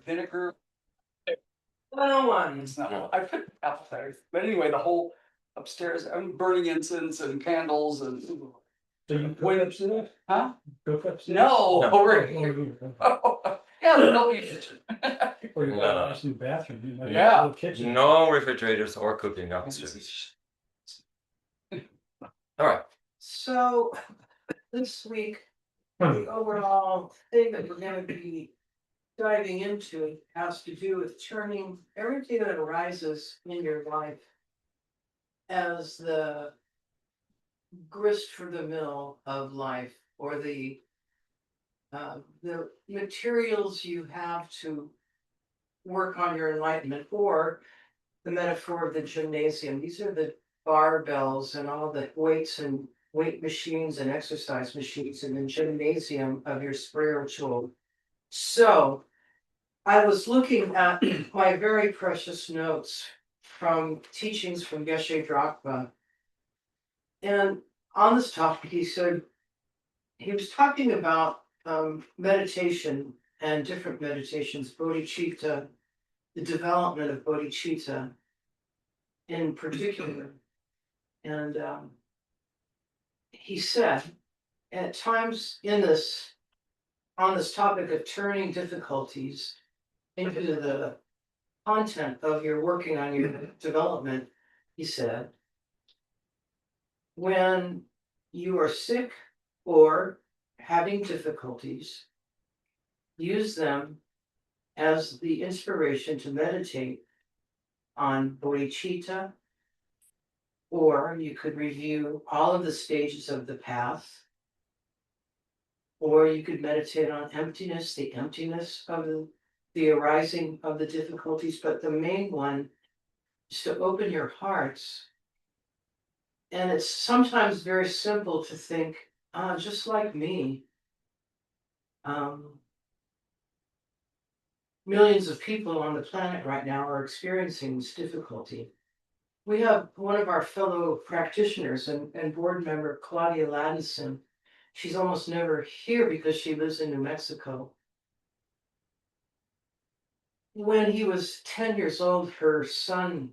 vinegar. Little one. It's not, I put apple cider, but anyway, the whole upstairs, I'm burning incense and candles and. So you When- cook upstairs? Huh? Cook upstairs? No, No. over here. Yeah, no, you should. Or you No, got no. a nice new bathroom, you know, Yeah. a little kitchen. No refrigerators or cooking upstairs. All right. So this week, the overall thing that we're gonna be diving into has to do with turning everything that arises in your life as the grist for the mill of life, or the materials you have to work on your enlightenment, or the metaphor of the gymnasium. These are the barbells and all the weights and weight machines and exercise machines in the gymnasium of your spiritual. So I was looking at my very precious notes from teachings from Geshe Drachma. And on this topic, he said, he was talking about meditation and different meditations, bodhicitta, the development of bodhicitta in particular. And he said, at times on this topic of turning difficulties into the content of your working on your development, he said, when you are sick or having difficulties, use them as the inspiration to meditate on bodhicitta, or you could review all of the stages of the path, or you could meditate on emptiness, the emptiness of the arising of the difficulties. But the main one is to open your hearts. And it's sometimes very simple to think, just like me, millions of people on the planet right now are experiencing this difficulty. We have one of our fellow practitioners and board member, Claudia Ladinson. She's almost never here because she lives in New Mexico. When he was 10 years old, her son,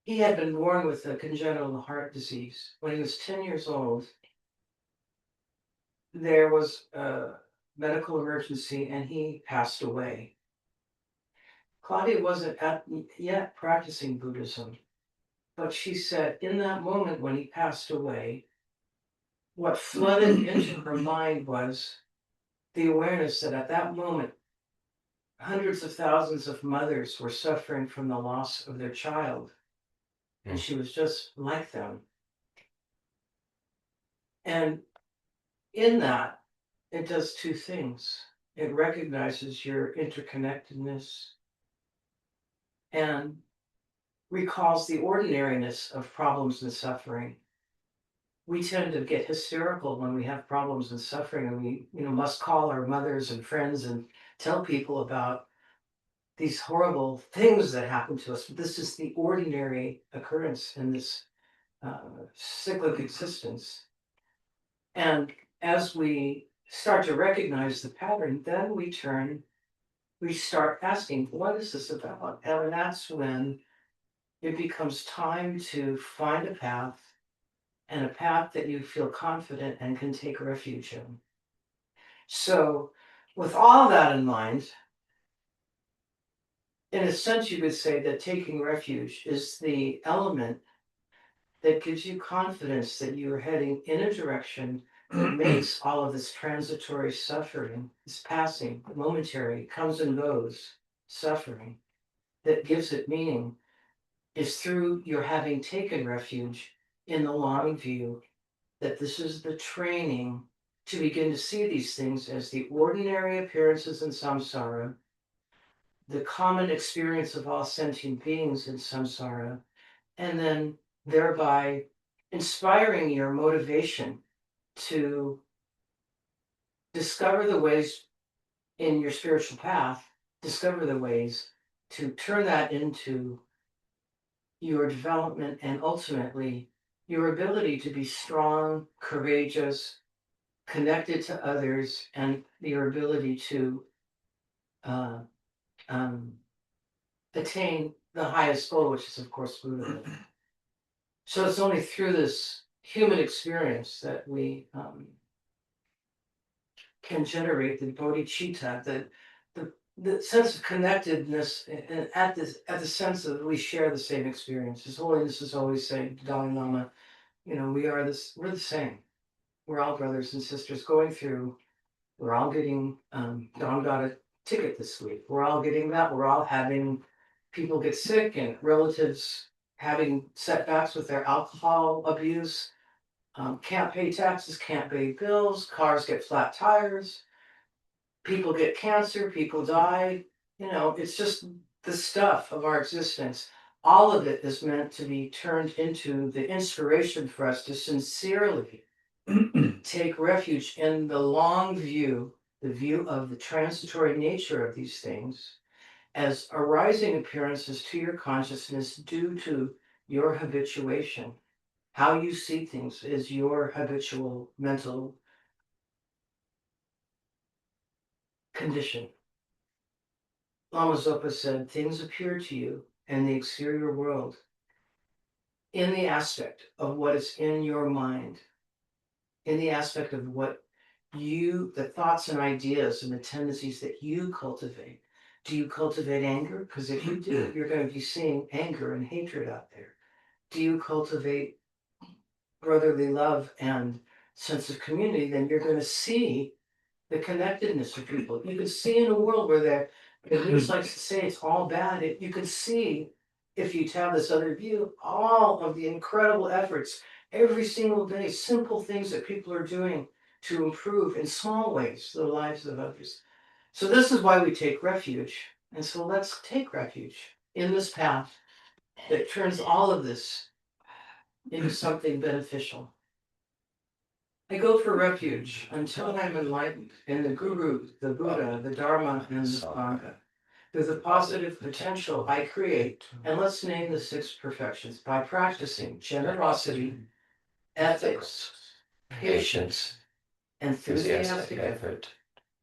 he had been born with a congenital heart disease. When he was 10 years old, there was a medical emergency and he passed away. Claudia wasn't yet practicing Buddhism, but she said in that moment when he passed away, what flooded into her mind was the awareness that at that moment, hundreds of thousands of mothers were suffering from the loss of their child. And she was just like them. And in that, it does two things. It recognizes your interconnectedness and recalls the ordinariness of problems and suffering. We tend to get hysterical when we have problems and suffering, and we, must call our mothers and friends and tell people about these horrible things that happen to us. But this is the ordinary occurrence in this cyclic existence. And as we start to recognize the pattern, then we start asking, what is this about? And that's when it becomes time to find a path, and a path that you feel confident and can take refuge in. So with all that in mind, in a sense, you could say that taking refuge is the element that gives you confidence that you are heading in a direction that makes all of this transitory suffering, this passing, momentary, comes and goes suffering, that gives it meaning, is through your having taken refuge in the long view that this is the training to begin to see these things as the ordinary appearances in samsara, the common experience of all sentient beings in samsara, and then thereby inspiring your motivation to discover the ways in your spiritual path, discover the ways to turn that into your development and ultimately your ability to be strong, courageous, connected to others, and your ability to attain the highest goal, which is of course Buddhism. So it's only through this human experience that we can generate the bodhicitta, the sense of connectedness, and at the sense of we share the same experience. His Holiness is always saying, Dalai Lama, we're the same. We're all brothers and sisters going through. We're all getting. Don got a ticket this week. We're all getting that. We're all having people get sick and relatives having setbacks with their alcohol abuse. Can't pay taxes, can't pay bills, cars get flat tires, people get cancer, people die. It's just the stuff of our existence. All of it is meant to be turned into the inspiration for us to sincerely take refuge in the long view, the view of the transitory nature of these things as arising appearances to your consciousness due to your habituation. How you see things is your habitual mental condition. Lama Zopa said, things appear to you in the exterior world in the aspect of what is in your mind, in the aspect of what the thoughts and ideas and the tendencies that you cultivate. Do you cultivate anger? Because if you do, you're going to be seeing anger and hatred out there. Do you cultivate brotherly love and sense of community? Then you're going to see the connectedness of people. You can see in a world where the news likes to say it's all bad. You can see, if you have this other view, all of the incredible efforts every single day, simple things that people are doing to improve in small ways the lives of others. So this is why we take refuge. And so let's take refuge in this path that turns all of this into something beneficial. I go for refuge until I'm enlightened in the Guru, the Buddha, the Dharma, and the Sangha. Through the positive potential I create, and let's name the 6 perfections, by practicing generosity, ethics, patience, enthusiastic effort,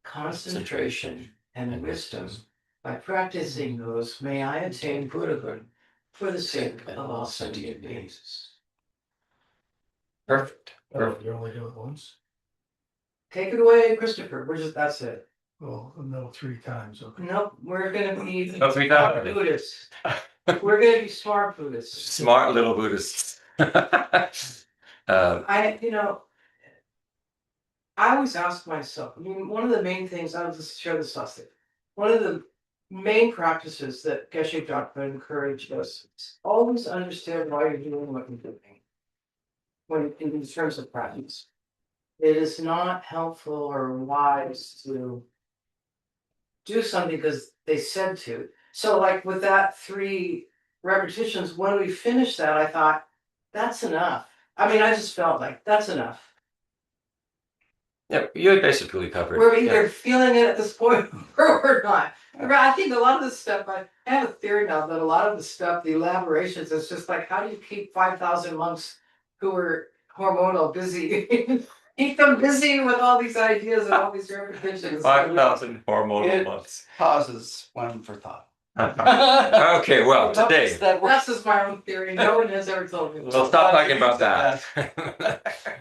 concentration, and wisdom. By practicing those, may I attain Buddhahood for the sake of all sentient beings. Perfect. Oh, you only do it once? Take it away, Christopher. That's it. Oh, no, 3 times, okay. Nope, we're gonna be No, 3 smart times. Buddhists. We're gonna be smart Buddhists. Smart little Buddhists. I always ask myself, one of the main things, I'll just share this last thing. One of the main practices that Geshe Dakpa encouraged us is always understand why you're doing what you're doing. When in terms of practice, it is not helpful or wise to do something because they said to. So like with that 3 repetitions, when we finished that, I thought, that's enough. I just felt like that's enough. Yeah, you basically covered. We're either feeling it at this point or we're not. I think a lot of this stuff, I have a theory now that a lot of the stuff, the elaborations, it's just like, how do you keep 5,000 monks who are hormonal busy? Keep them busy with all these ideas and all these repetitions. 5,000 hormonal months. Causes one for thought. Okay, well, today That's just my own theory. No one has ever told me. we'll stop talking about that.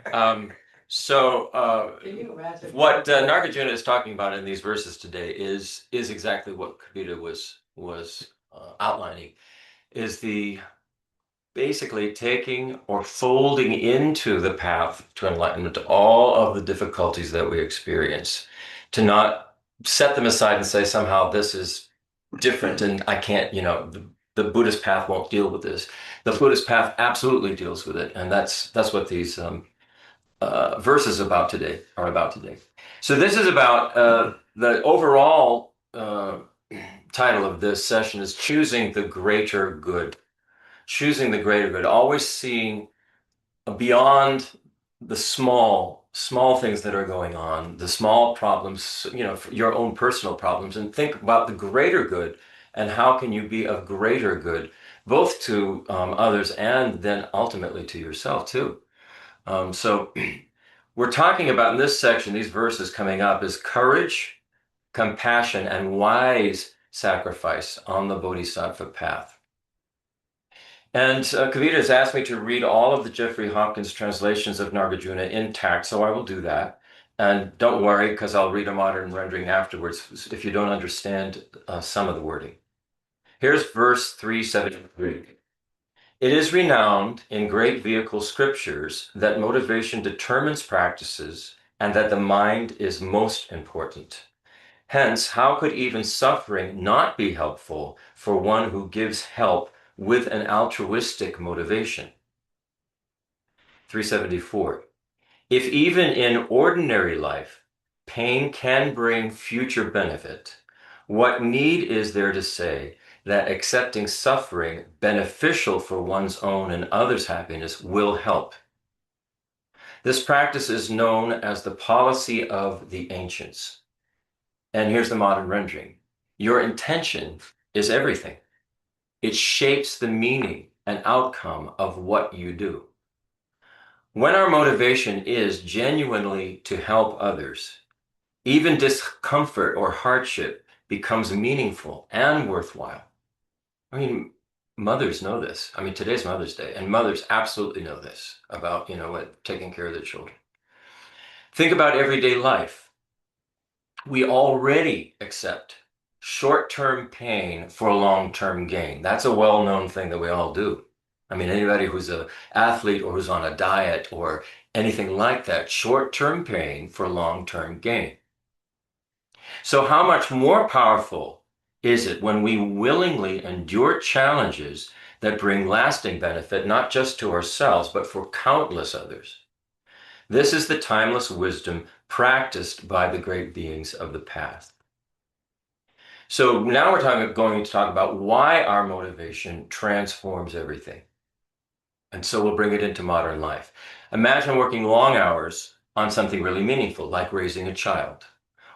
Can you imagine? What Nagarjuna is talking about in these verses today is exactly what Kabita was outlining, is the basically taking or folding into the path to enlightenment all of the difficulties that we experience, to not set them aside and say somehow this is different and I can't, the Buddhist path won't deal with this. The Buddhist path absolutely deals with it, and that's what these verses are about today. So this is about the overall title of this session is choosing the greater good. Choosing the greater good, always seeing beyond the small things that are going on, the small problems, your own personal problems, and think about the greater good and how can you be of greater good, both to others and then ultimately to yourself too. So we're talking about in this section, these verses coming up, is courage, compassion, and wise sacrifice on the Bodhisattva path. And Kavita has asked me to read all of the Jeffrey Hopkins translations of Nagarjuna intact, so I will do that. And don't worry, because I'll read a modern rendering afterwards if you don't understand some of the wording. Here's verse 373. It is renowned in great vehicle scriptures that motivation determines practices and that the mind is most important. Hence, how could even suffering not be helpful for one who gives help with an altruistic motivation? 374. If even in ordinary life, pain can bring future benefit, what need is there to say that accepting suffering beneficial for one's own and others' happiness will help? This practice is known as the policy of the ancients. And here's the modern rendering. Your intention is everything. It shapes the meaning and outcome of what you do. When our motivation is genuinely to help others, even discomfort or hardship becomes meaningful and worthwhile. I mean, mothers know this. I mean, today's Mother's Day, and mothers absolutely know this about, taking care of their children. Think about everyday life. We already accept short-term pain for long-term gain. That's a well-known thing that we all do. I mean, anybody who's an athlete or who's on a diet or anything like that, short-term pain for long-term gain. So how much more powerful is it when we willingly endure challenges that bring lasting benefit, not just to ourselves, but for countless others? This is the timeless wisdom practiced by the great beings of the past. So now we're going to talk about why our motivation transforms everything. And so we'll bring it into modern life. Imagine working long hours on something really meaningful, like raising a child,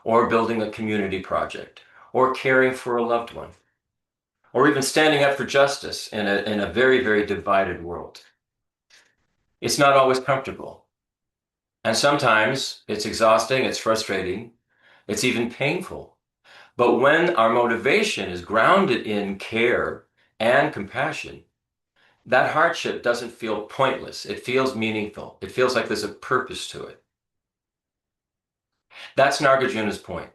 or building a community project, or caring for a loved one, or even standing up for justice in a very, very divided world. It's not always comfortable. And sometimes it's exhausting, it's frustrating, it's even painful. But when our motivation is grounded in care and compassion, that hardship doesn't feel pointless. It feels meaningful. It feels like there's a purpose to it. That's Nagarjuna's point.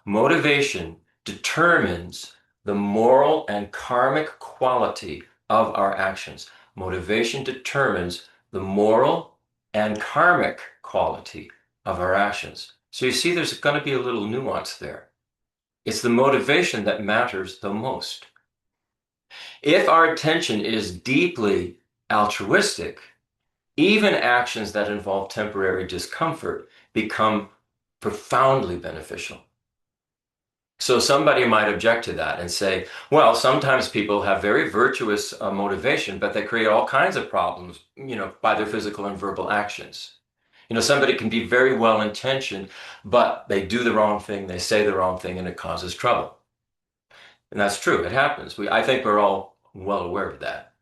Motivation determines the moral and karmic quality of our actions. Motivation determines the moral and karmic quality of our actions. So you see, there's going to be a little nuance there. It's the motivation that matters the most. If our attention is deeply altruistic, even actions that involve temporary discomfort become profoundly beneficial. So somebody might object to that and say, well, sometimes people have very virtuous motivation, but they create all kinds of problems, by their physical and verbal actions. Somebody can be very well-intentioned, but they do the wrong thing, they say the wrong thing, and it causes trouble. And that's true, it happens. I think we're all well aware of that.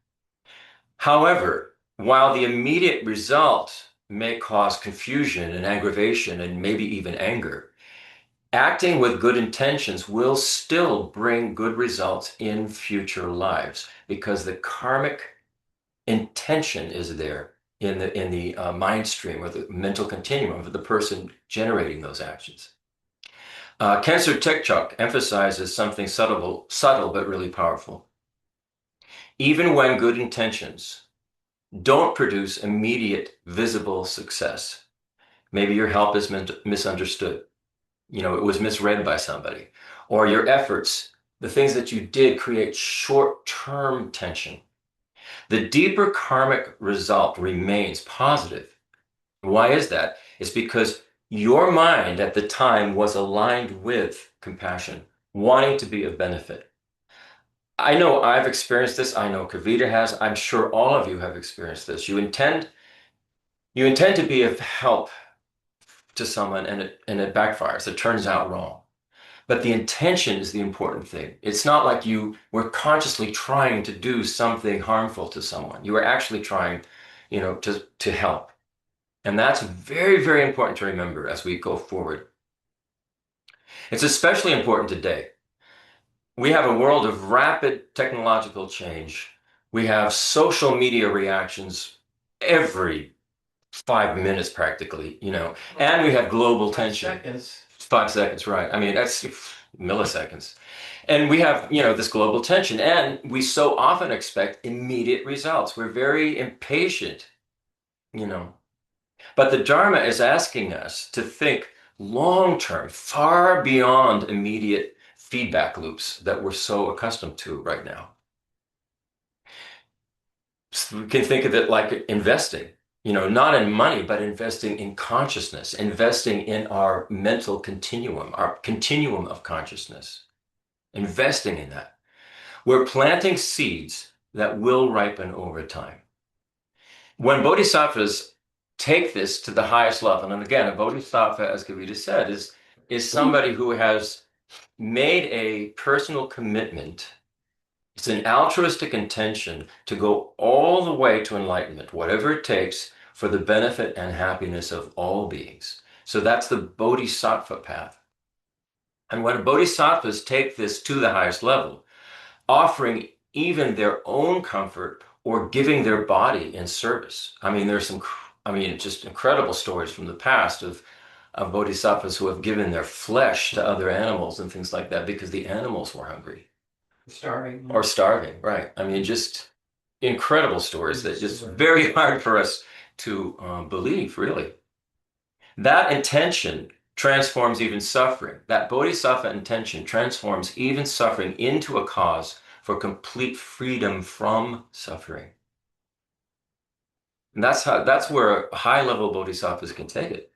However, while the immediate result may cause confusion and aggravation and maybe even anger, acting with good intentions will still bring good results in future lives because the karmic intention is there in the mind stream or the mental continuum of the person generating those actions. Cancer Tikchuk emphasizes something subtle but really powerful. Even when good intentions don't produce immediate visible success, maybe your help is misunderstood. It was misread by somebody, or your efforts, the things that you did create short-term tension. The deeper karmic result remains positive. Why is that? It's because your mind at the time was aligned with compassion, wanting to be of benefit. I know I've experienced this. I know Kavita has. I'm sure all of you have experienced this. You intend to be of help to someone and it backfires. It turns out wrong. But the intention is the important thing. It's not like you were consciously trying to do something harmful to someone. You were actually trying, to help. And that's very, very important to remember as we go forward. It's especially important today. we have a world of rapid technological change. We have social media reactions every 5 minutes practically, and we have global tension. Seconds. 5 seconds, right? I mean, that's milliseconds. And we have, this global tension, and we so often expect immediate results. We're very impatient, you know. But the Dharma is asking us to think long term, far beyond immediate feedback loops that we're so accustomed to right now. So we can think of it like investing, not in money, but investing in consciousness, investing in our mental continuum, our continuum of consciousness, investing in that. We're planting seeds that will ripen over time. When bodhisattvas take this to the highest level, and again, a bodhisattva, as Kavita said, is somebody who has made a personal commitment. It's an altruistic intention to go all the way to enlightenment, whatever it takes for the benefit and happiness of all beings. So that's the bodhisattva path. And when bodhisattvas take this to the highest level, offering even their own comfort or giving their body in service. I mean, just incredible stories from the past of bodhisattvas who have given their flesh to other animals and things like that because the animals were hungry. Starving. Or starving, right. I mean, just incredible stories that just very hard for us to believe, really. That intention transforms even suffering. That bodhisattva intention transforms even suffering into a cause for complete freedom from suffering. And that's where high-level bodhisattvas can take it.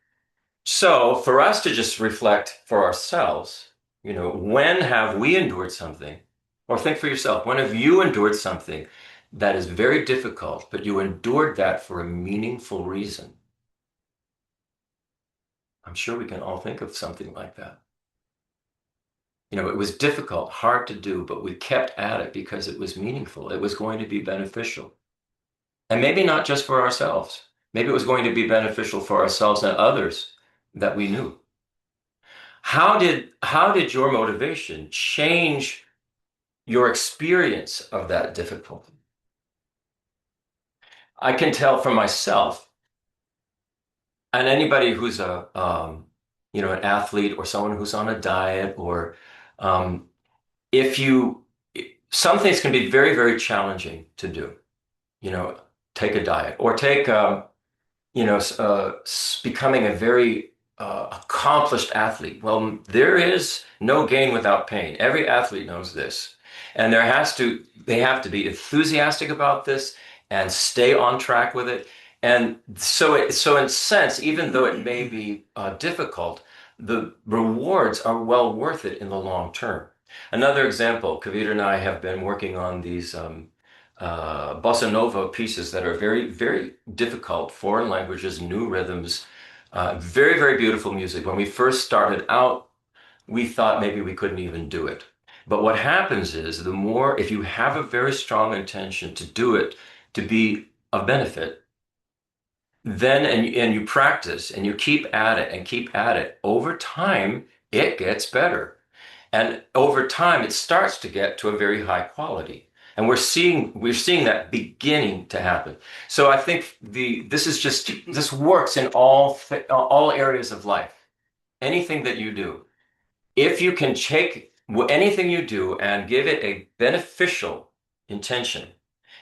So for us to just reflect for ourselves, when have we endured something? Or think for yourself, when have you endured something that is very difficult, but you endured that for a meaningful reason? I'm sure we can all think of something like that. It was difficult, hard to do, but we kept at it because it was meaningful. It was going to be beneficial. And maybe not just for ourselves. Maybe it was going to be beneficial for ourselves and others that we knew. How did your motivation change your experience of that difficulty? I can tell for myself, and anybody who's an athlete or someone who's on a diet, or if some things can be very, very challenging to do. Take a diet or take becoming a very accomplished athlete. Well, there is no gain without pain. Every athlete knows this. And they have to be enthusiastic about this and stay on track with it. And so in a sense, even though it may be difficult, the rewards are well worth it in the long term. Another example, Kavita and I have been working on these bossa nova pieces that are very, very difficult, foreign languages, new rhythms, very, very beautiful music. When we first started out, we thought maybe we couldn't even do it. But what happens is if you have a very strong intention to do it, to be of benefit, then, and you practice and you keep at it and keep at it, over time, it gets better. And over time, it starts to get to a very high quality. And we're seeing that beginning to happen. So I think this works in all areas of life. Anything that you do, if you can take anything you do and give it a beneficial intention,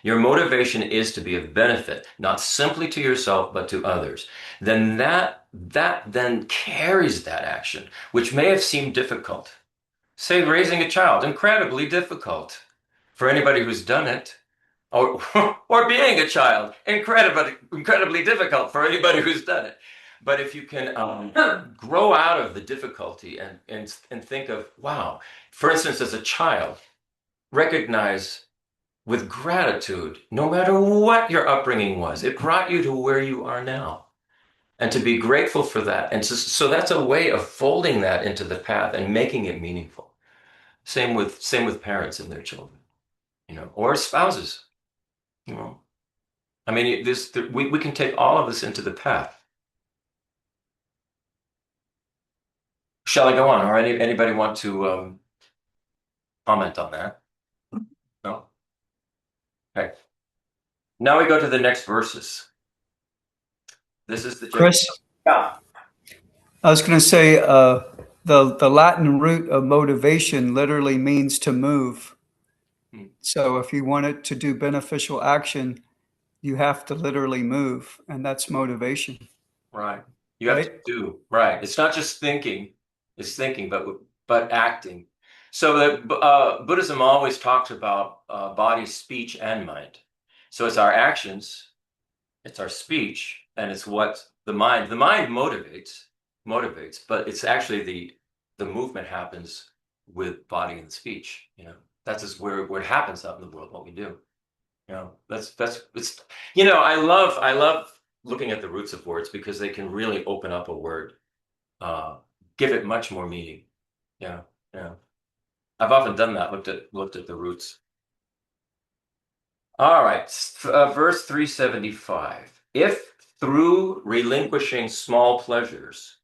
your motivation is to be of benefit, not simply to yourself, but to others, then that then carries that action, which may have seemed difficult. Say raising a child, incredibly difficult for anybody who's done it, or being a child, incredibly difficult for anybody who's done it. But if you can grow out of the difficulty and think of, wow, for instance, as a child, recognize with gratitude, no matter what your upbringing was, it brought you to where you are now. And to be grateful for that. And so that's a way of folding that into the path and making it meaningful. Same with parents and their children, or spouses, I mean, we can take all of this into the path. Shall I go on, or anybody want to comment on that? No. Okay. Now we go to the next verses. This is the Chris, yeah. I was going to say the Latin root of motivation literally means to move. Hmm. So if you want it to do beneficial action, you have to literally move, and that's motivation, Right. You have to right? do right. It's not just thinking; it's thinking, but acting. So that Buddhism always talks about body, speech, and mind. So it's our actions, it's our speech, and it's what the mind. The mind motivates, but it's actually the movement happens with body and speech. That's just where it happens out in the world. What we do. That's it's I love looking at the roots of words because they can really open up a word, uh, give it much more meaning. Yeah, yeah. I've often done that. Looked at the roots. All right, verse 375. If through relinquishing small pleasures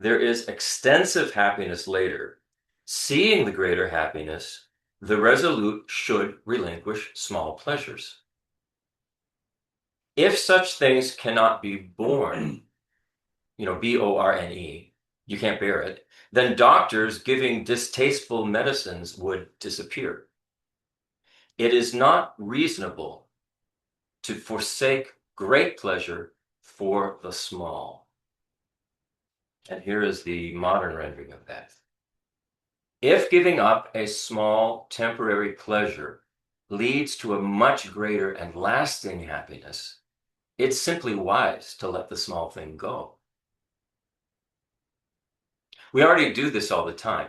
there is extensive happiness later, seeing the greater happiness, the resolute should relinquish small pleasures. If such things cannot be borne, BORNE, you can't bear it, then doctors giving distasteful medicines would disappear. It is not reasonable to forsake great pleasure for the small. And here is the modern rendering of that. If giving up a small temporary pleasure leads to a much greater and lasting happiness, it's simply wise to let the small thing go. We already do this all the time.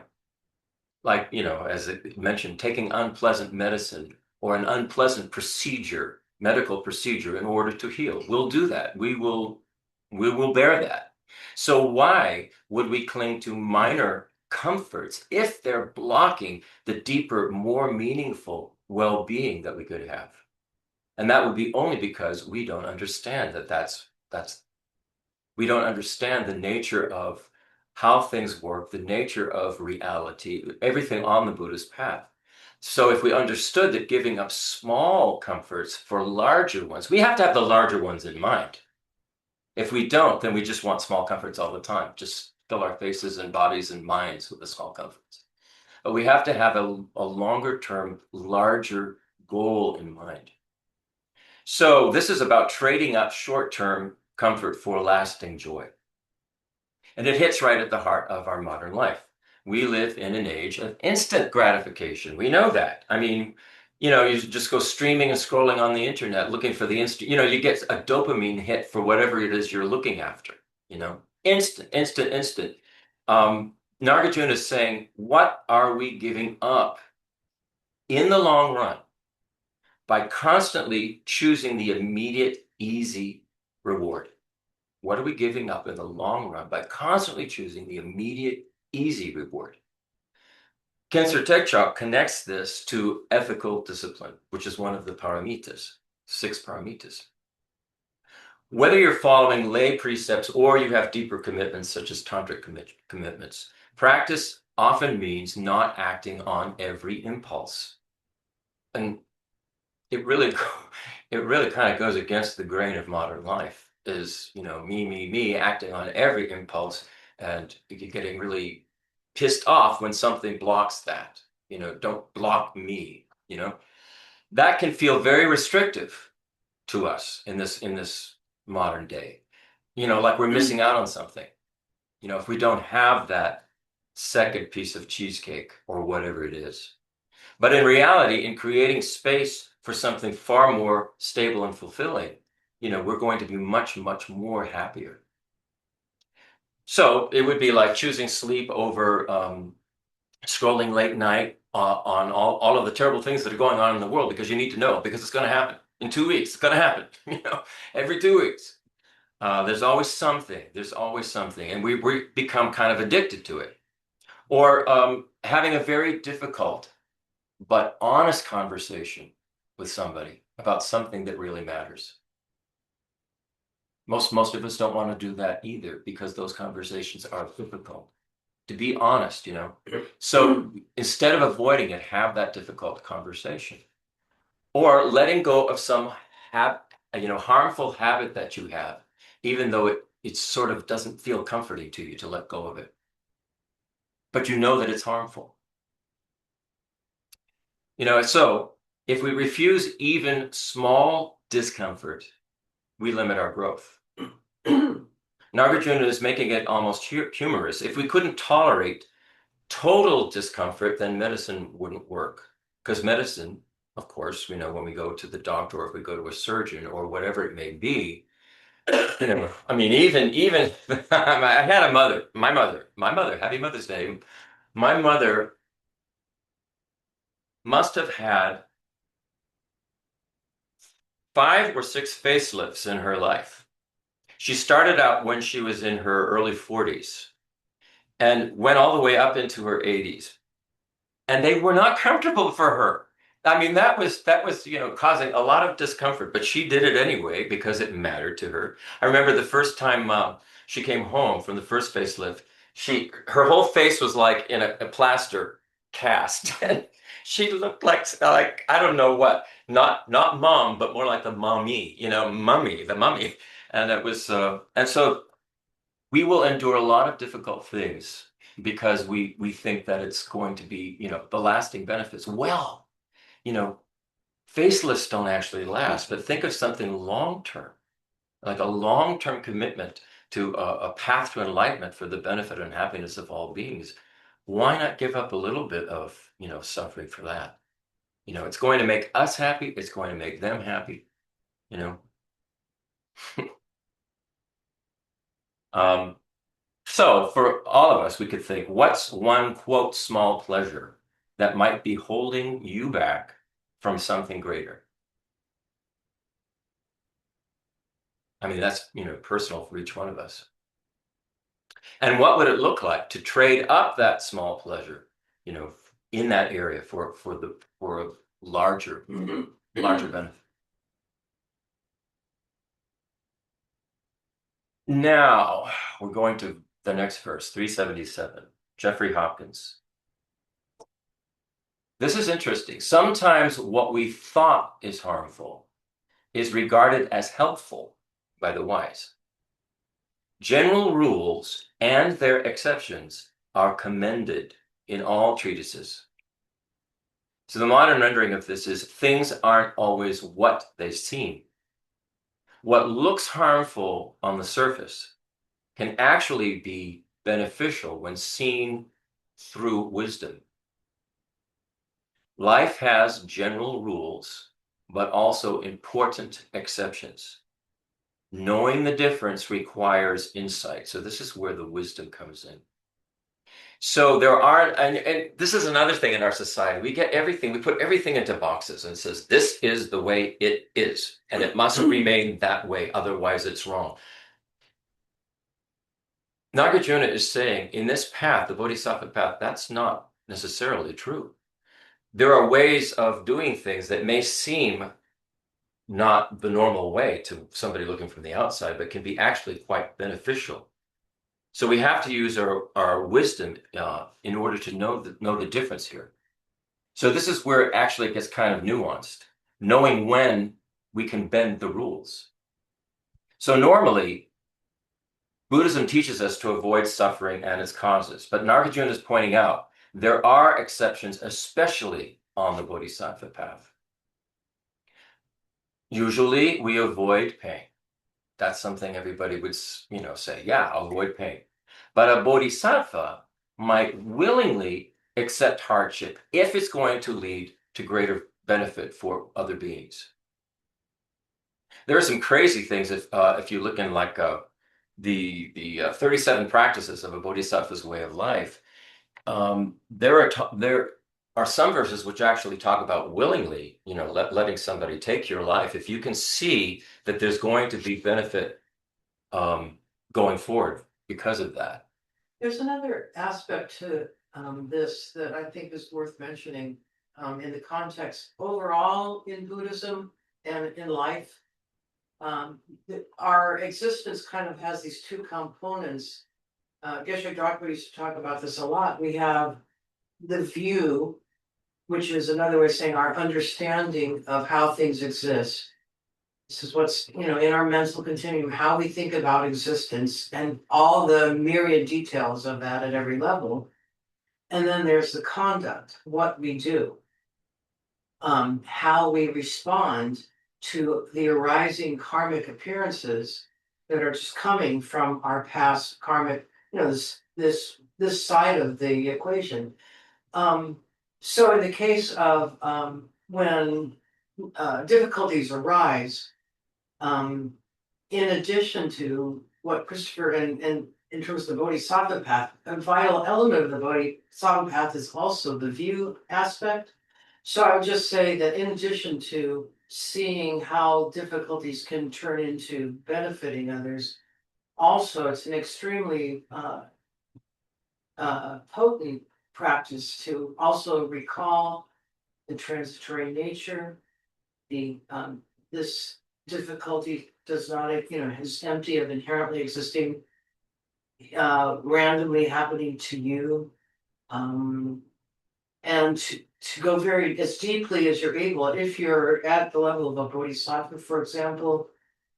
Like, as it mentioned, taking unpleasant medicine or an unpleasant procedure, medical procedure in order to heal. We'll do that. We will bear that. So why would we cling to minor comforts if they're blocking the deeper, more meaningful well-being that we could have? And that would be only because we don't understand that's we don't understand the nature of how things work, the nature of reality, everything on the Buddhist path. So if we understood that giving up small comforts for larger ones, we have to have the larger ones in mind. If we don't, then we just want small comforts all the time, just fill our faces and bodies and minds with the small comforts. But we have to have a longer term, larger goal in mind. So this is about trading up short-term comfort for lasting joy. And it hits right at the heart of our modern life. We live in an age of instant gratification. We know that. I mean, you just go streaming and scrolling on the internet looking for the instant, you get a dopamine hit for whatever it is you're looking after, instant, instant, instant. Nagarjuna is saying, what are we giving up in the long run by constantly choosing the immediate, easy reward? What are we giving up in the long run by constantly choosing the immediate, easy reward? Kensur Tekchok connects this to ethical discipline, which is one of the paramitas, 6 paramitas. Whether you're following lay precepts or you have deeper commitments, such as tantric commitments, practice often means not acting on every impulse. And it really kind of goes against the grain of modern life. Is me acting on every impulse and getting really pissed off when something blocks that. Don't block me. That can feel very restrictive to us in this modern day. Like we're missing out on something. If we don't have that second piece of cheesecake or whatever it is. But in reality, in creating space for something far more stable and fulfilling, we're going to be much, much more happier. So it would be like choosing sleep over scrolling late night on all of the terrible things that are going on in the world, because you need to know, because it's going to happen in 2 weeks. It's going to happen, every 2 weeks. There's always something. And we become kind of addicted to it. Or having a very difficult but honest conversation with somebody about something that really matters. Most of us don't want to do that either, because those conversations are difficult. to be honest, So instead of avoiding it, have that difficult conversation. Or letting go of some harmful habit that you have, even though it sort of doesn't feel comforting to you to let go of it. But you know that it's harmful. So if we refuse even small discomfort, we limit our growth. Nagarjuna is making it almost humorous. If we couldn't tolerate total discomfort, then medicine wouldn't work. Because medicine, of course, when we go to the doctor or if we go to a surgeon or whatever it may be, I mean, even I had my mother, happy Mother's Day. My mother must have had 5 or 6 facelifts in her life. She started out when she was in her early 40s and went all the way up into her 80s. And they were not comfortable for her. I mean, that was causing a lot of discomfort, but she did it anyway because it mattered to her. I remember the first time she came home from the first facelift, her whole face was like in a plaster cast. And she looked like I don't know what, not mom, but more like the mommy, the mummy. And it was and so we will endure a lot of difficult things because we think that it's going to be, the lasting benefits. Well, facelifts don't actually last, but think of something long-term, like a long-term commitment to a path to enlightenment for the benefit and happiness of all beings. Why not give up a little bit of, suffering for that? It's going to make us happy. It's going to make them happy, So for all of us, we could think, what's one, quote, small pleasure that might be holding you back from something greater? I mean, that's, personal for each one of us. And what would it look like to trade up that small pleasure, in that area for a larger benefit? Now we're going to the next verse, 377, Jeffrey Hopkins. This is interesting. Sometimes what we thought is harmful is regarded as helpful by the wise. General rules and their exceptions are commended in all treatises. So the modern rendering of this is things aren't always what they seem. What looks harmful on the surface can actually be beneficial when seen through wisdom. Life has general rules, but also important exceptions. Knowing the difference requires insight. So this is where the wisdom comes in. So there are, and this is another thing in our society. We put everything into boxes and it says, this is the way it is, and it must remain that way, otherwise it's wrong. Nagarjuna is saying, in this path, the Bodhisattva path, that's not necessarily true. There are ways of doing things that may seem not the normal way to somebody looking from the outside, but can be actually quite beneficial. So we have to use our wisdom in order to know the difference here. So this is where it actually gets kind of nuanced, knowing when we can bend the rules. So normally, Buddhism teaches us to avoid suffering and its causes, but Nagarjuna is pointing out there are exceptions, especially on the Bodhisattva path. Usually we avoid pain. That's something everybody would, say, yeah, I'll avoid pain. But a bodhisattva might willingly accept hardship if it's going to lead to greater benefit for other beings. There are some crazy things if you look in like the 37 practices of a bodhisattva's way of life. There are some verses which actually talk about willingly, letting somebody take your life if you can see that there's going to be benefit going forward because of that. There's another aspect to this that I think is worth mentioning in the context overall in Buddhism and in life. Our existence kind of has these two components. Geshe Drogba used to talk about this a lot. We have the view, which is another way of saying our understanding of how things exist. This is what's, in our mental continuum, how we think about existence and all the myriad details of that at every level. And then there's the conduct, what we do, how we respond to the arising karmic appearances that are just coming from our past karmic, this side of the equation. So in the case of when difficulties arise, in addition to what Christopher and in terms of the Bodhisattva path, a vital element of the Bodhisattva path is also the view aspect. So I would just say that in addition to seeing how difficulties can turn into benefiting others, also it's an extremely potent practice to also recall the transitory nature, the this difficulty does not, is empty of inherently existing, randomly happening to you, and to go very as deeply as you're able. If you're at the level of a bodhisattva, for example,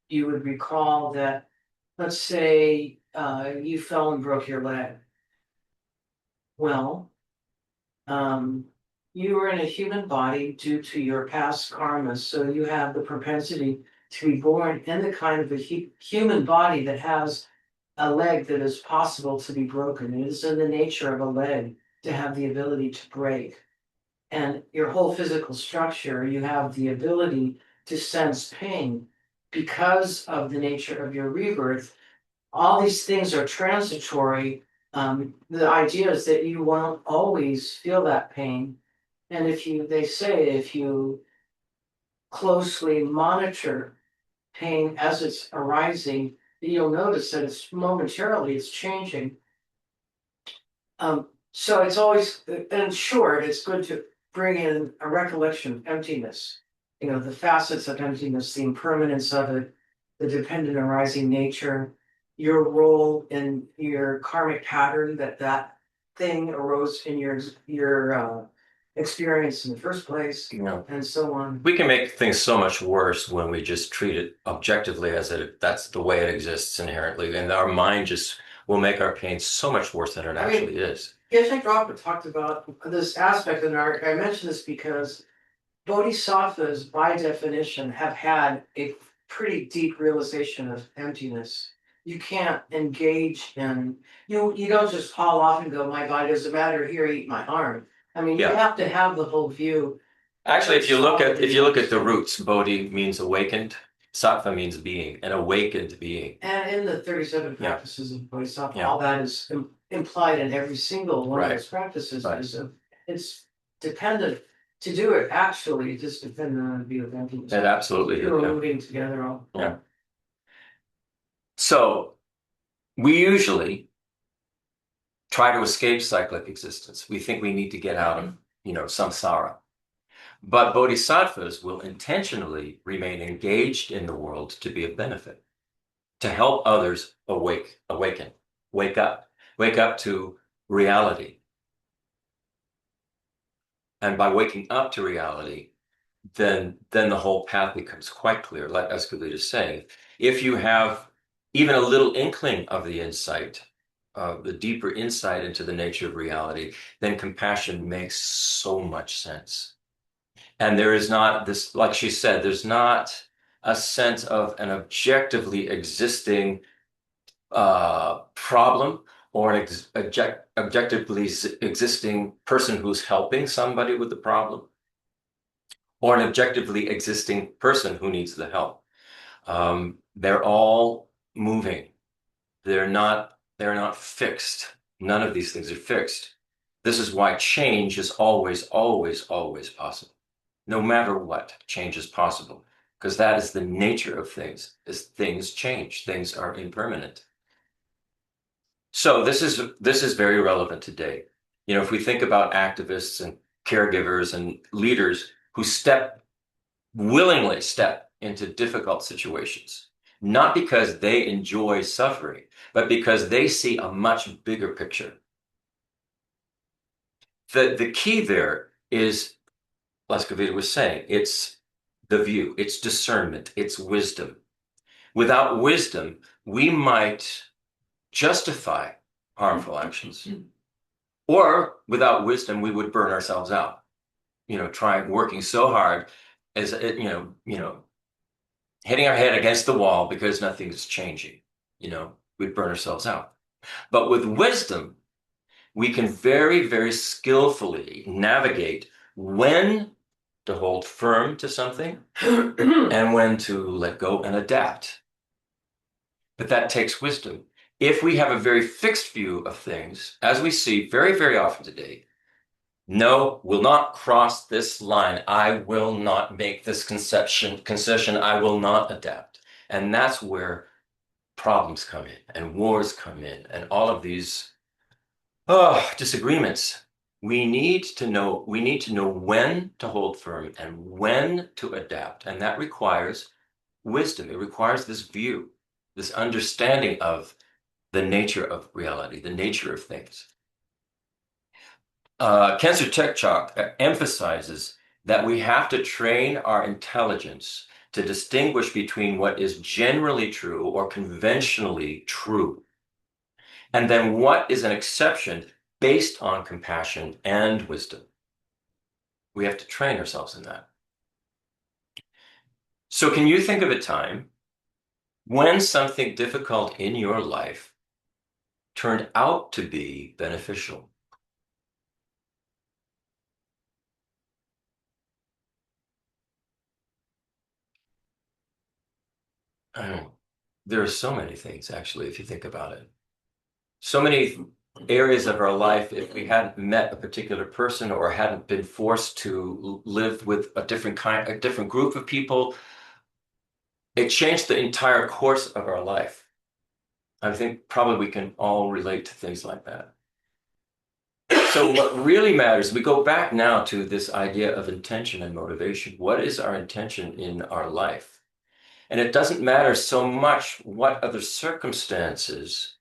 you would recall that, let's say, you fell and broke your leg. Well, you were in a human body due to your past karma, so you have the propensity to be born in the kind of a human body that has a leg that is possible to be broken. It is in the nature of a leg to have the ability to break. And your whole physical structure, you have the ability to sense pain because of the nature of your rebirth. All these things are transitory. The idea is that you won't always feel that pain. And they say if you closely monitor pain as it's arising, you'll notice that it's changing. So it's always, in short, it's good to bring in a recollection of emptiness. The facets of emptiness, the impermanence of it, the dependent arising nature, your role in your karmic pattern, that thing arose in your experience in the first place, and so on. We can make things so much worse when we just treat it objectively as that's the way it exists inherently, and our mind just will make our pain so much worse than it actually is. Geshe Drogba talked about this aspect, and I mention this because bodhisattvas, by definition, have had a pretty deep realization of emptiness. You can't engage in, you don't just haul off and go, my body doesn't matter, here, eat my arm. I mean, you have to have the whole view. Actually, if you look at the roots, Bodhi means awakened, Sattva means being, an awakened being. And in the 37 practices of Bodhisattva, all that is implied in every single one of those practices. It's dependent to do it. Actually, it just dependent on the view of emptiness. It absolutely is. Moving together all. Yeah. So we usually try to escape cyclic existence. We think we need to get out of, samsara. But bodhisattvas will intentionally remain engaged in the world to be of benefit, to help others awaken, wake up to reality. And by waking up to reality, then the whole path becomes quite clear. Like Escalita is saying, if you have even a little inkling of the insight, the deeper insight into the nature of reality, then compassion makes so much sense. And there is not this, like she said, there's not a sense of an objectively existing problem or an objectively existing person who's helping somebody with the problem, or an objectively existing person who needs the help. They're all moving. They're not fixed. None of these things are fixed. This is why change is always, always, always possible. No matter what, change is possible, because that is the nature of things. As things change, things are impermanent. So this is very relevant today. If we think about activists and caregivers and leaders who willingly step into difficult situations, not because they enjoy suffering, but because they see a much bigger picture. The key there is, as Kavita was saying, it's the view, it's discernment, it's wisdom. Without wisdom, we might justify harmful actions. Or without wisdom, we would burn ourselves out. Working so hard as hitting our head against the wall because nothing's changing. We'd burn ourselves out. But with wisdom, we can very, very skillfully navigate when to hold firm to something and when to let go and adapt. But that takes wisdom. If we have a very fixed view of things, as we see very, very often today, no, will not cross this line. I will not make this concession. I will not adapt. And that's where problems come in and wars come in and all of these disagreements. We need to know when to hold firm and when to adapt. And that requires wisdom. It requires this view, this understanding of the nature of reality, the nature of things. Cancer Tech Chalk emphasizes that we have to train our intelligence to distinguish between what is generally true or conventionally true, and then what is an exception based on compassion and wisdom. We have to train ourselves in that. So can you think of a time when something difficult in your life turned out to be beneficial? There are so many things, actually, if you think about it. So many areas of our life, if we hadn't met a particular person or hadn't been forced to live with a different group of people, it changed the entire course of our life. I think probably we can all relate to things like that. So what really matters, we go back now to this idea of intention and motivation. What is our intention in our life? And it doesn't matter so much what other circumstances,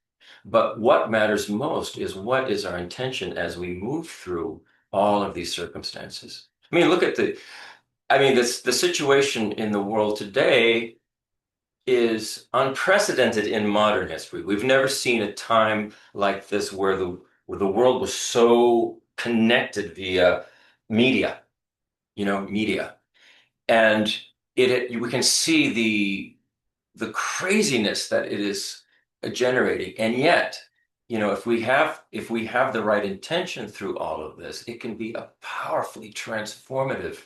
but what matters most is what is our intention as we move through all of these circumstances. I mean, look at the situation in the world today is unprecedented in modern history. We've never seen a time like this where the world was so connected via media, media. And we can see the craziness that it is generating. And yet, if we have the right intention through all of this, it can be a powerfully transformative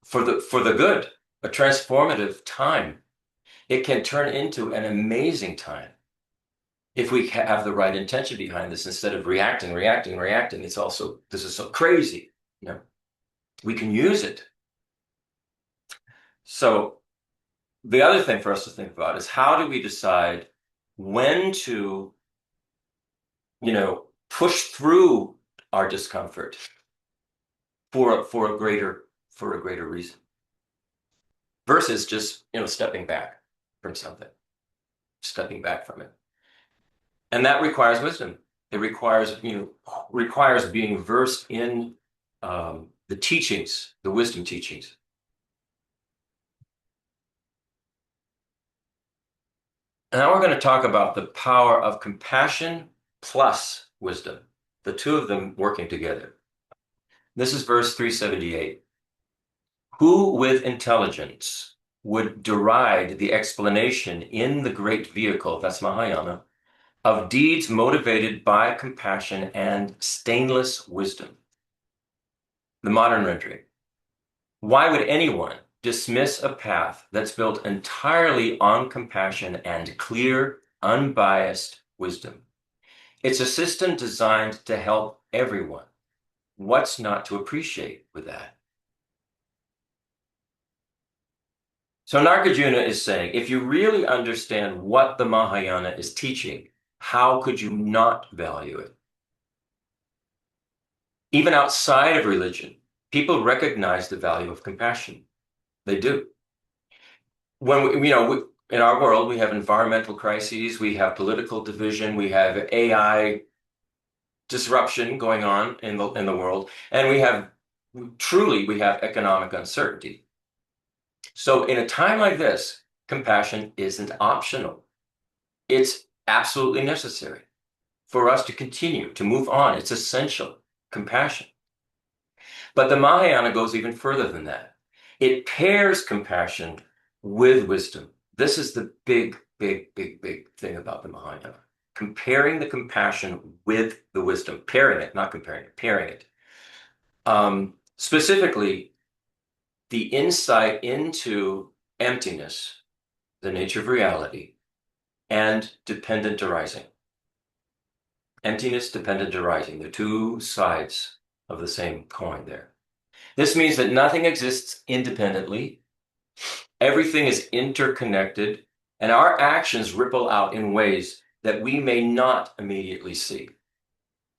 for the good, a transformative time. It can turn into an amazing time if we have the right intention behind this instead of reacting. This is so crazy. We can use it. So the other thing for us to think about is how do we decide when to, push through our discomfort for a greater reason versus just, stepping back from something, stepping back from it. And that requires wisdom. It requires being versed in the teachings, the wisdom teachings. And now we're going to talk about the power of compassion plus wisdom, the two of them working together. This is verse 378. Who with intelligence would deride the explanation in the great vehicle, that's Mahayana, of deeds motivated by compassion and stainless wisdom? The modern rendering. Why would anyone dismiss a path that's built entirely on compassion and clear, unbiased wisdom? It's a system designed to help everyone. What's not to appreciate with that? So Nagarjuna is saying, if you really understand what the Mahayana is teaching, how could you not value it? Even outside of religion, people recognize the value of compassion. They do. When in our world, we have environmental crises, we have political division, we have AI disruption going on in the world, and we have economic uncertainty. So in a time like this, compassion isn't optional. It's absolutely necessary for us to continue to move on. It's essential, compassion. But the Mahayana goes even further than that. It pairs compassion with wisdom. This is the big thing about the Mahayana. Comparing the compassion with the wisdom, pairing it, not comparing it, pairing it. Specifically, the insight into emptiness, the nature of reality, and dependent arising. Emptiness, dependent arising, the two sides of the same coin there. This means that nothing exists independently. Everything is interconnected, and our actions ripple out in ways that we may not immediately see.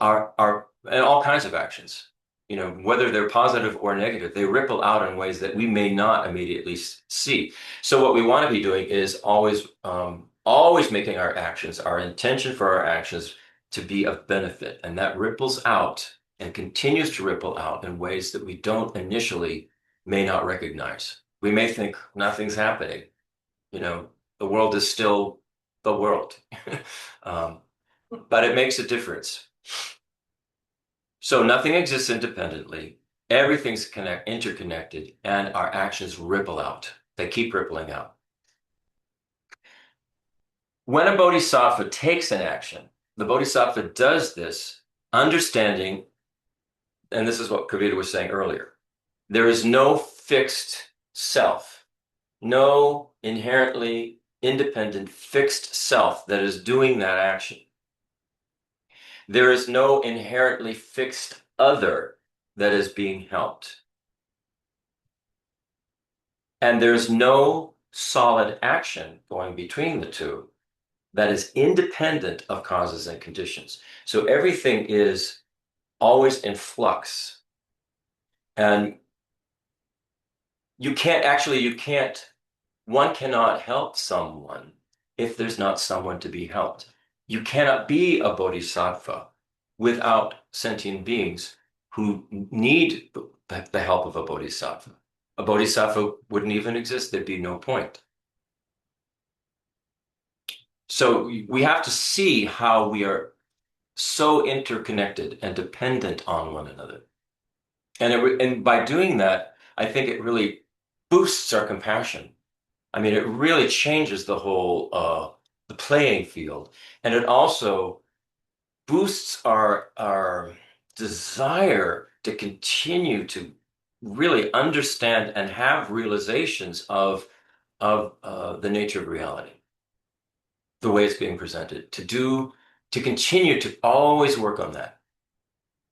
And all kinds of actions, whether they're positive or negative, they ripple out in ways that we may not immediately see. So what we want to be doing is always making our actions, our intention for our actions, to be of benefit, and that ripples out and continues to ripple out in ways that we don't initially may not recognize. We may think nothing's happening. The world is still the world. But it makes a difference. So nothing exists independently. Everything's interconnected, and our actions ripple out. They keep rippling out. When a bodhisattva takes an action, the bodhisattva does this understanding, and this is what Kavita was saying earlier, there is no fixed self, no inherently independent fixed self that is doing that action. There is no inherently fixed other that is being helped. And there's no solid action going between the two that is independent of causes and conditions. So everything is always in flux. And one cannot help someone if there's not someone to be helped. You cannot be a bodhisattva without sentient beings who need the help of a bodhisattva. A bodhisattva wouldn't even exist. There'd be no point. So we have to see how we are so interconnected and dependent on one another. And by doing that, I think it really boosts our compassion. I mean, it really changes the whole the playing field, and it also boosts our desire to continue to really understand and have realizations of the nature of reality, the way it's being presented, to continue to always work on that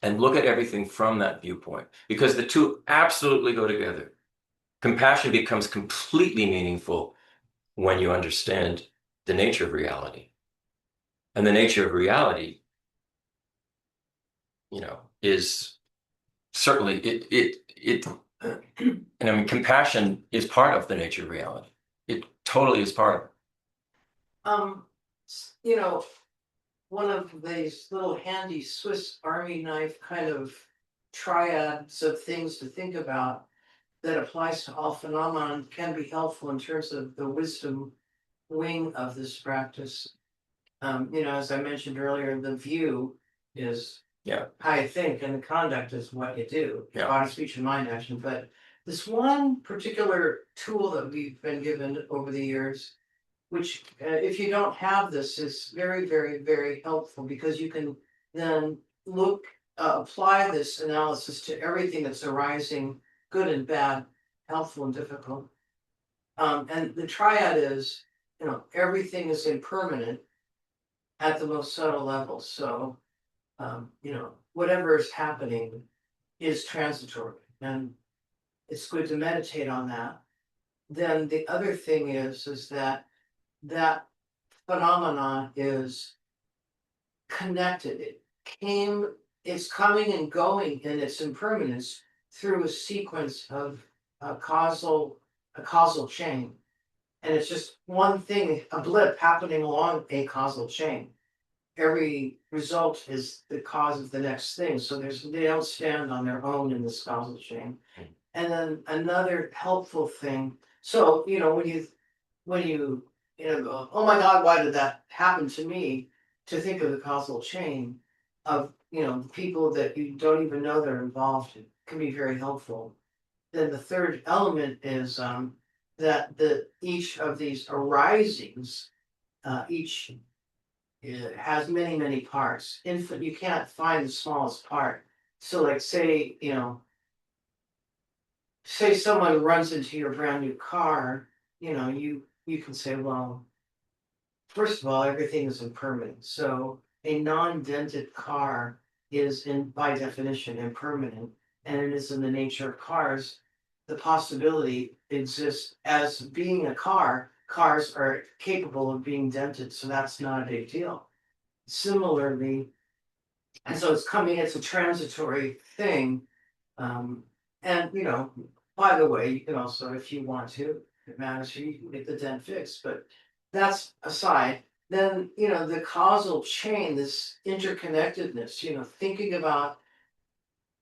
and look at everything from that viewpoint, because the two absolutely go together. Compassion becomes completely meaningful when you understand the nature of reality. And the nature of reality, is certainly and I mean, compassion is part of the nature of reality. It totally is part of it. One of these little handy Swiss Army knife kind of triads of things to think about that applies to all phenomenon can be helpful in terms of the wisdom wing of this practice. As I mentioned earlier, the view is how you think, and the conduct is what you do. Body, speech, and mind action. But this one particular tool that we've been given over the years, which if you don't have this, is very, very, very helpful, because you can then apply this analysis to everything that's arising, good and bad, helpful and difficult. And the triad is, everything is impermanent at the most subtle level. So, whatever is happening is transitory, and it's good to meditate on that. Then the other thing is that phenomenon is connected. It's coming and going in its impermanence through a sequence of a causal chain. And it's just one thing, a blip happening along a causal chain. Every result is the cause of the next thing. So they don't stand on their own in this causal chain. And then another helpful thing. So, when you go, oh my God, why did that happen to me? To think of the causal chain of, people that you don't even know they're involved in can be very helpful. Then the third element is that each of these arisings, each has many, many parts. Infinite, you can't find the smallest part. So like say someone runs into your brand new car, you can say, well, first of all, everything is impermanent. So a non-dented car is by definition impermanent, and it is in the nature of cars. The possibility exists as being a car. Cars are capable of being dented, so that's not a big deal. Similarly, and so it's a transitory thing. And by the way, you can also, if you want to, if it matters to you, you can get the dent fixed, but that's aside. Then, the causal chain, this interconnectedness, thinking about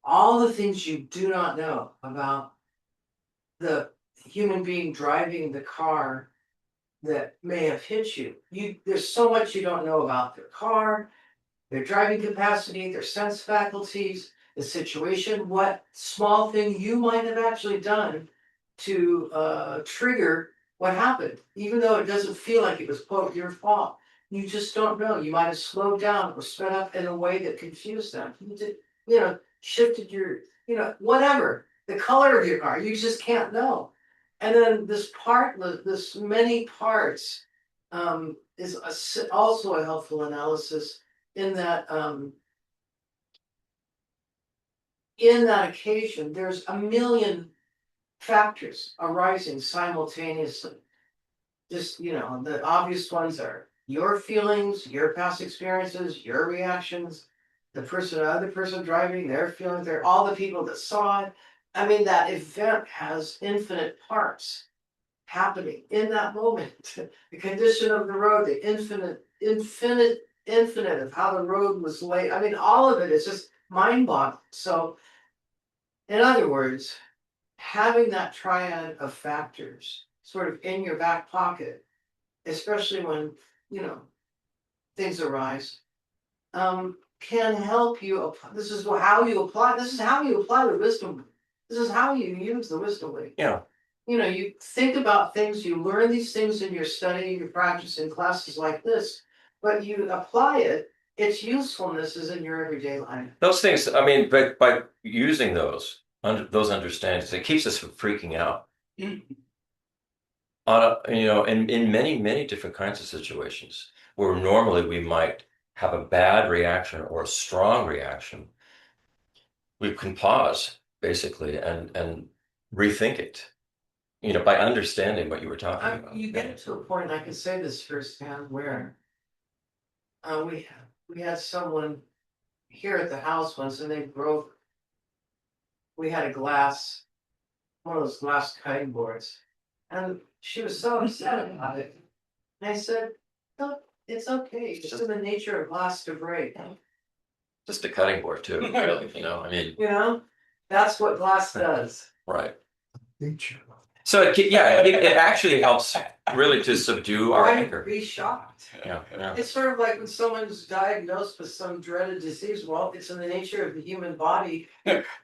all the things you do not know about the human being driving the car that may have hit you. There's so much you don't know about their car, their driving capacity, their sense faculties, the situation, what small thing you might have actually done to trigger what happened, even though it doesn't feel like it was, quote, your fault. You just don't know. You might have slowed down or sped up in a way that confused them. You did, shifted your, whatever, the color of your car, you just can't know. And then this many parts is also a helpful analysis in that occasion, there's a million factors arising simultaneously. Just, the obvious ones are your feelings, your past experiences, your reactions, the other person driving, their feelings, they're all the people that saw it. I mean, that event has infinite parts happening in that moment. The condition of the road, the infinite of how the road was laid. I mean, all of it is just mind-boggling. So, in other words, having that triad of factors sort of in your back pocket, especially when, things arise, can help you. This is how you apply the wisdom. This is how you use the wisdom. Yeah. You think about things, you learn these things in your study, your practice in classes like this, but you apply it, its usefulness is in your everyday life. Those things, I mean, but by using those understandings, it keeps us from freaking out. In many, many different kinds of situations where normally we might have a bad reaction or a strong reaction, we can pause basically and rethink it. By understanding what you were talking about. You get to a point, I can say this firsthand, where we had someone here at the house once, and we had one of those glass cutting boards, and she was so upset about it. And I said, no, it's okay. It's just in the nature of glass to break. Just a cutting board too, really, I mean. That's what glass does. Right. Nature. So it actually helps really to subdue our anger. Be shocked. Yeah. It's sort of like when someone's diagnosed with some dreaded disease. Well, it's in the nature of the human body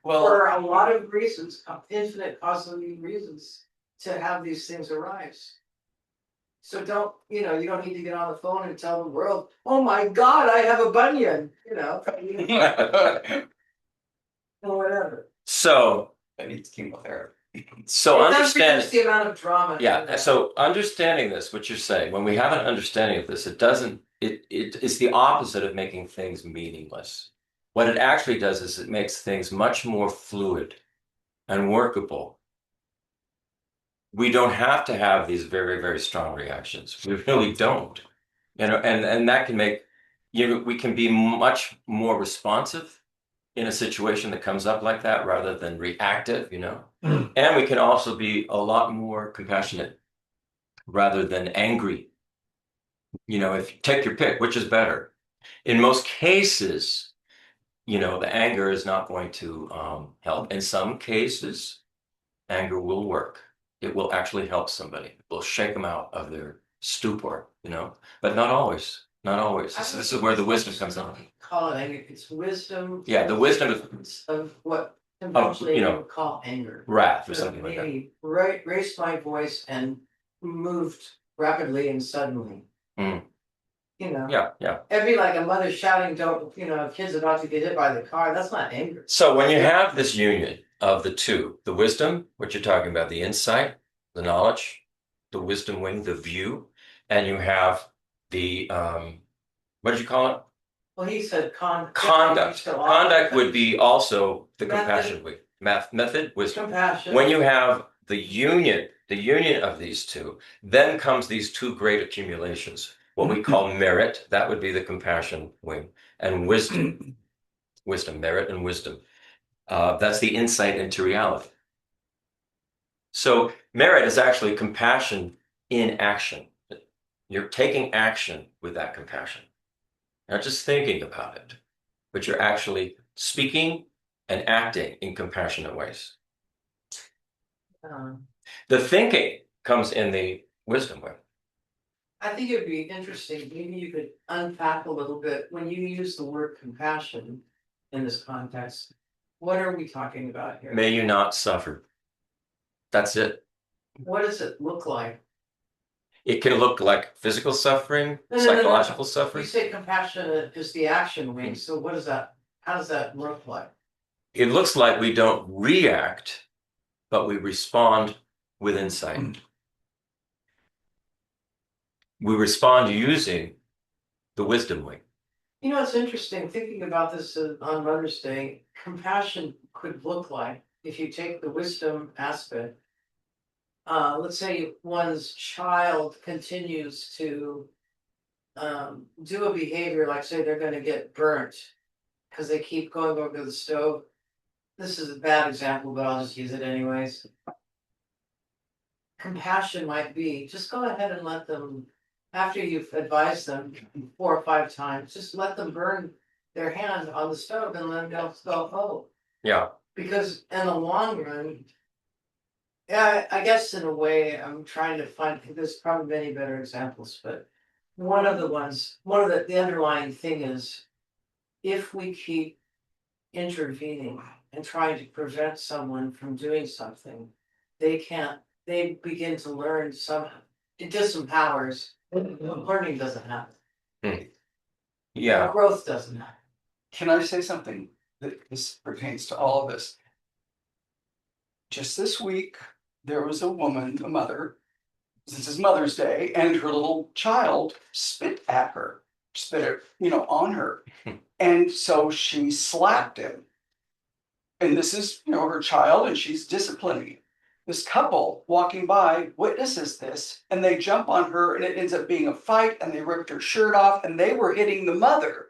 for a lot of reasons, infinite causal reasons, to have these things arise. So you don't need to get on the phone and tell the world, oh my God, I have a bunion, or whatever. So That needs chemotherapy. So It does understand reduce the amount of drama. Yeah. So understanding this, what you're saying, when we have an understanding of this, it's the opposite of making things meaningless. What it actually does is it makes things much more fluid and workable. We don't have to have these very, very strong reactions. We really don't. And that can make, we can be much more responsive in a situation that comes up like that rather than reactive, And we can also be a lot more compassionate rather than angry. You know, if you take your pick, which is better? In most cases, you know, the anger is not going to help. In some cases, anger will work. It will actually help somebody. It will shake them out of their stupor, you know, but not always. Not always. This is where the wisdom comes in. Call it anger, it's wisdom. Yeah, the wisdom Of what you conventionally know, you would call anger. wrath or So something like that. maybe raised my voice and moved rapidly and suddenly. Mm. You know, Yeah, yeah. it'd be like a mother shouting, don't, you know, kids about to get hit by the car, that's not anger. So when you have this union of the two, the wisdom, what you're talking about, the insight, the knowledge, the wisdom wing, the view, and you have the what did you call it? Well, he said Conduct. Conduct would be also the Method. compassion wing. Method, wisdom. compassion. When you have the union of these two, then comes these two great accumulations. What we call merit, that would be the compassion wing, and wisdom. Wisdom, merit, and wisdom. That's the insight into reality. So merit is actually compassion in action. You're taking action with that compassion. Not just thinking about it, but you're actually speaking and acting in compassionate ways. The thinking comes in the wisdom way. I think it'd be interesting, maybe you could unpack a little bit, when you use the word compassion in this context, what are we talking about here? May you not suffer. That's it. What does it look like? It can look like physical suffering, No. psychological You suffering. say compassion is the action wing, so what is that, how does that look like? It looks like we don't react, but we respond with insight. We respond using the wisdom wing. You know, it's interesting, thinking about this on Mother's Day, compassion could look like, if you take the wisdom aspect, let's say one's child continues to do a behavior, like say they're gonna get burnt because they keep going over to the stove. This is a bad example, but I'll just use it anyways. Compassion might be, just go ahead and let them, after you've advised them 4 or 5 times, just let them burn their hand on the stove and then they'll go, oh. Yeah. Because in the long run, yeah, I guess in a way, I'm trying to find, there's probably many better examples, but one of the underlying thing is, if we keep intervening and trying to prevent someone from doing something, they begin to learn it disempowers, learning doesn't happen. Yeah. Growth doesn't happen. Can I say something that this pertains to all of this? Just this week, there was a woman, a mother, this is Mother's Day, and her little child spit at her, on her. And so she slapped him. And this is, her child, and she's disciplining. This couple walking by witnesses this, and they jump on her, and it ends up being a fight, and they ripped her shirt off, and they were hitting the mother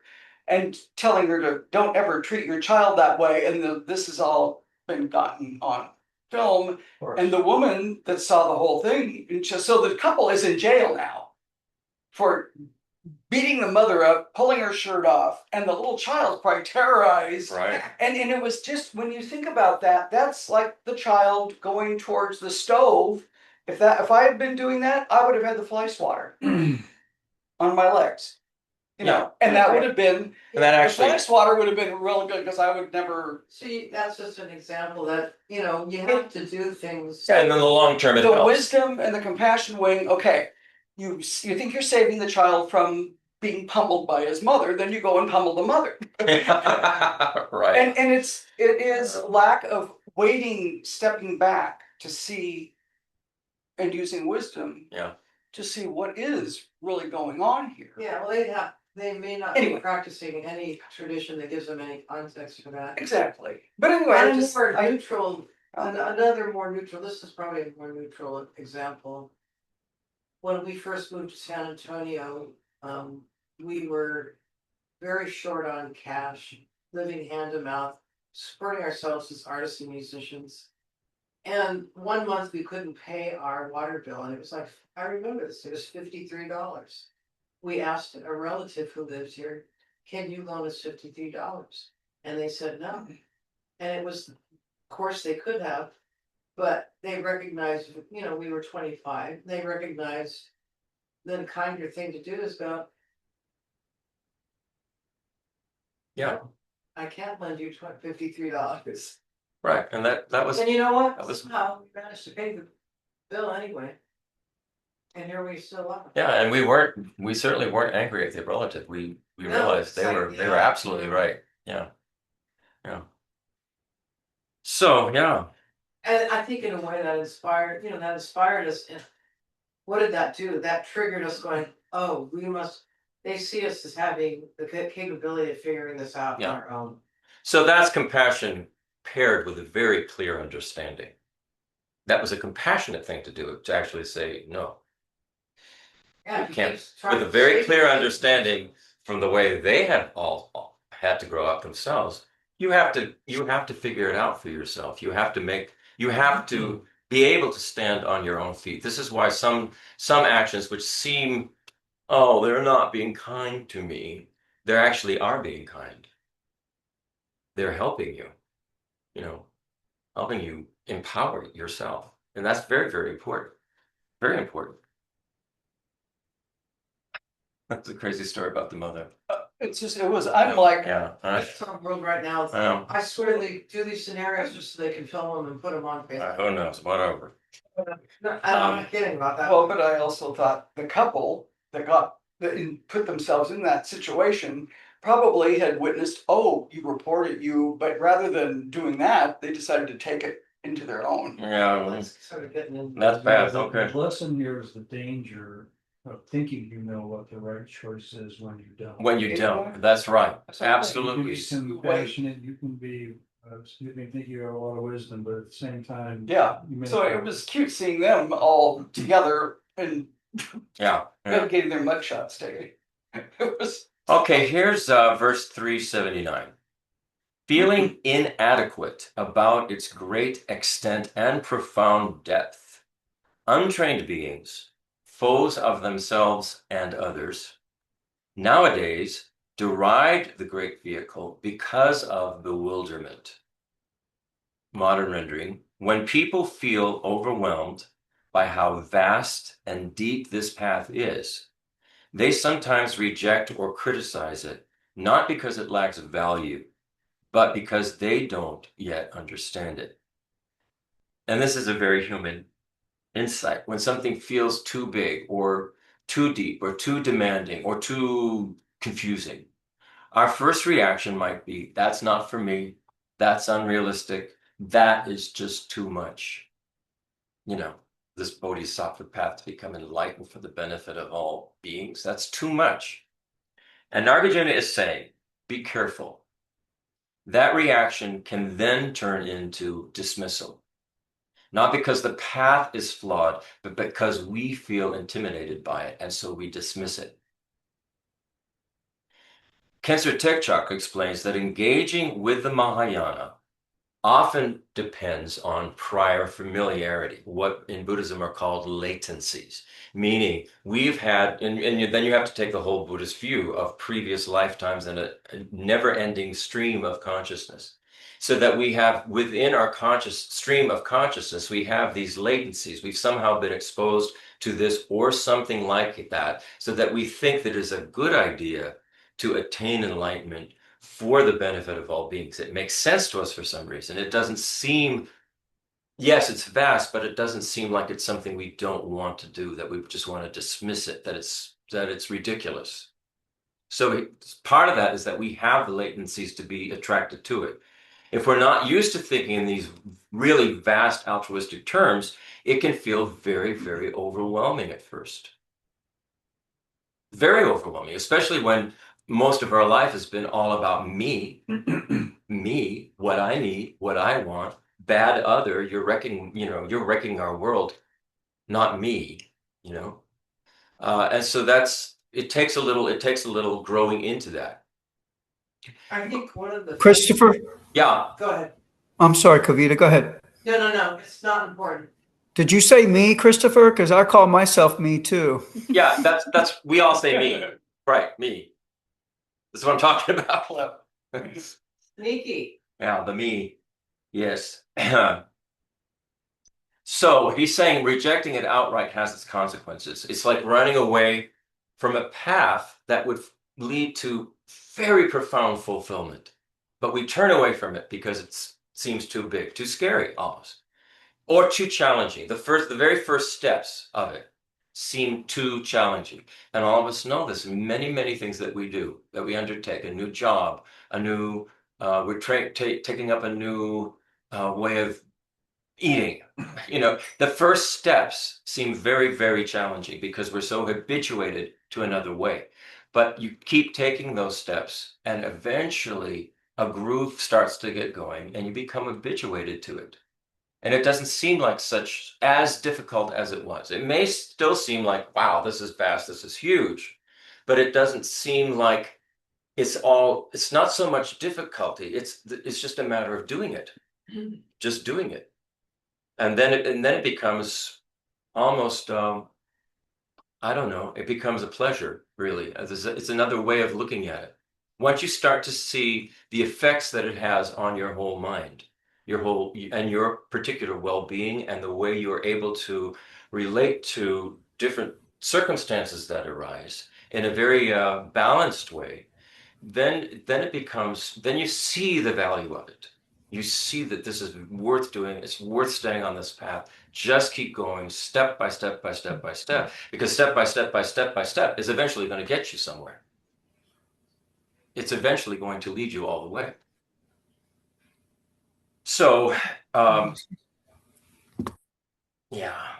and telling her to don't ever treat your child that way. And this has all been gotten on film. And the woman that saw the whole thing, so the couple is in jail now for beating the mother up, pulling her shirt off, and the little child's probably terrorized. Right. And it was just, when you think about that, that's like the child going towards the stove. If I had been doing that, I would have had the fly swatter on my legs. And that would have been, And that the actually, fly swatter would have been really good, because I would never. See, that's just an example that, you have to do things. and then the long term it The helps. wisdom and the compassion wing, okay, you think you're saving the child from being pummeled by his mother, then you go and pummel the mother. Right. And it is lack of waiting, stepping back to see, and using wisdom. Yeah. To see what is really going on here. Yeah, well, they may not Anyway. be practicing any tradition that gives them any context for that. Exactly. But anyway, And another more neutral, this is probably a more neutral example. When we first moved to San Antonio, we were very short on cash, living hand to mouth, supporting ourselves as artists and musicians. And 1 month we couldn't pay our water bill, and it was like, I remember this, it was $53. We asked a relative who lives here, can you loan us $53? And they said no. And it was, of course, they could have, but they recognized, we were 25. They recognized the kinder thing to do is go, Yeah, I can't lend you $53. right. And that was And you know what? that was- Somehow we managed to pay the bill anyway. And here we still are. yeah, and we certainly weren't angry at the relative. We No, realized it's they like, were yeah. absolutely right. Yeah. Yeah. So yeah. And I think in a way that inspired us. And what did that do? That triggered us going, oh, they see us as having the capability of figuring this out Yeah. on our own. So that's compassion paired with a very clear understanding. That was a compassionate thing to do, to actually say no. Yeah, You can't, with a very clear understanding from the way they had all had to grow up themselves. You have to figure it out for yourself. You have to be able to stand on your own feet. This is why some actions which seem, oh, they're not being kind to me, they actually are being kind. They're helping you, helping you empower yourself. And that's very, very important. Very important. That's a crazy story about the mother. I'm like, Yeah. That's our world right now. I swear they do these scenarios just so they can film them and put them on Facebook. Who knows? Whatever. No, I'm not kidding about that. well, but I also thought the couple that put themselves in that situation probably had witnessed, oh, you reported but rather than doing that, they decided to take it into their own. Yeah. That's sort of getting in. That's bad. The Okay. lesson here is the danger of thinking you know what the right choice is when you don't. When you don't. That's right. That's right. Absolutely. You can be compassionate, you can think you have a lot of wisdom, but at the same time. Yeah. you may So not- it was cute seeing them all together and Yeah. getting their mugshots taken. It was Okay, here's verse 379. Feeling inadequate about its great extent and profound depth, untrained beings, foes of themselves and others, nowadays deride the great vehicle because of bewilderment. Modern rendering, when people feel overwhelmed by how vast and deep this path is, they sometimes reject or criticize it, not because it lacks value, but because they don't yet understand it. And this is a very human insight. When something feels too big or too deep or too demanding or too confusing, our first reaction might be, that's not for me, that's unrealistic, that is just too much. This bodhisattva path to become enlightened for the benefit of all beings, that's too much. And Nagarjuna is saying, be careful. That reaction can then turn into dismissal. Not because the path is flawed, but because we feel intimidated by it, and so we dismiss it. Kensur Tekchak explains that engaging with the Mahayana often depends on prior familiarity, what in Buddhism are called latencies, meaning we've had, and then you have to take the whole Buddhist view of previous lifetimes and a never-ending stream of consciousness. So that we have within our stream of consciousness, we have these latencies. We've somehow been exposed to this or something like that, so that we think that it's a good idea to attain enlightenment for the benefit of all beings. It makes sense to us for some reason. It doesn't seem, yes, it's vast, but it doesn't seem like it's something we don't want to do, that we just want to dismiss it, that it's ridiculous. So part of that is that we have the latencies to be attracted to it. If we're not used to thinking in these really vast altruistic terms, it can feel very, very overwhelming at first. Very overwhelming, especially when most of our life has been all about me, me, what I need, what I want, bad other, you're wrecking our world, not me, and so it takes a little growing into that. I think one of the Christopher, Yeah. Go ahead. I'm sorry, Kavita, go ahead. No, it's not important. Did you say me, Christopher? Because I call myself me too. Yeah, that's we all say me, right? Me. That's what I'm talking about. Sneaky. Yeah, the me. Yes. So he's saying rejecting it outright has its consequences. It's like running away from a path that would lead to very profound fulfillment. But we turn away from it because it seems too big, too scary almost, or too challenging. The very first steps of it seem too challenging. And all of us know this in many, many things that we do, that we undertake, a new job, a new, we're taking up a new way of eating. You know, the first steps seem very, very challenging because we're so habituated to another way. But you keep taking those steps, and eventually a groove starts to get going, and you become habituated to it. And it doesn't seem like such as difficult as it was. It may still seem like, wow, this is vast, this is huge, but it doesn't seem like it's not so much difficulty. It's just a matter of doing it, just doing it. And then it becomes almost I don't know, it becomes a pleasure, really. It's another way of looking at it. Once you start to see the effects that it has on your whole mind, your particular well-being, and the way you are able to relate to different circumstances that arise in a very balanced way, then you see the value of it. You see that this is worth doing. It's worth staying on this path. Just keep going step by step by step by step, because step by step by step by step is eventually going to get you somewhere. It's eventually going to lead you all the way. So, yeah.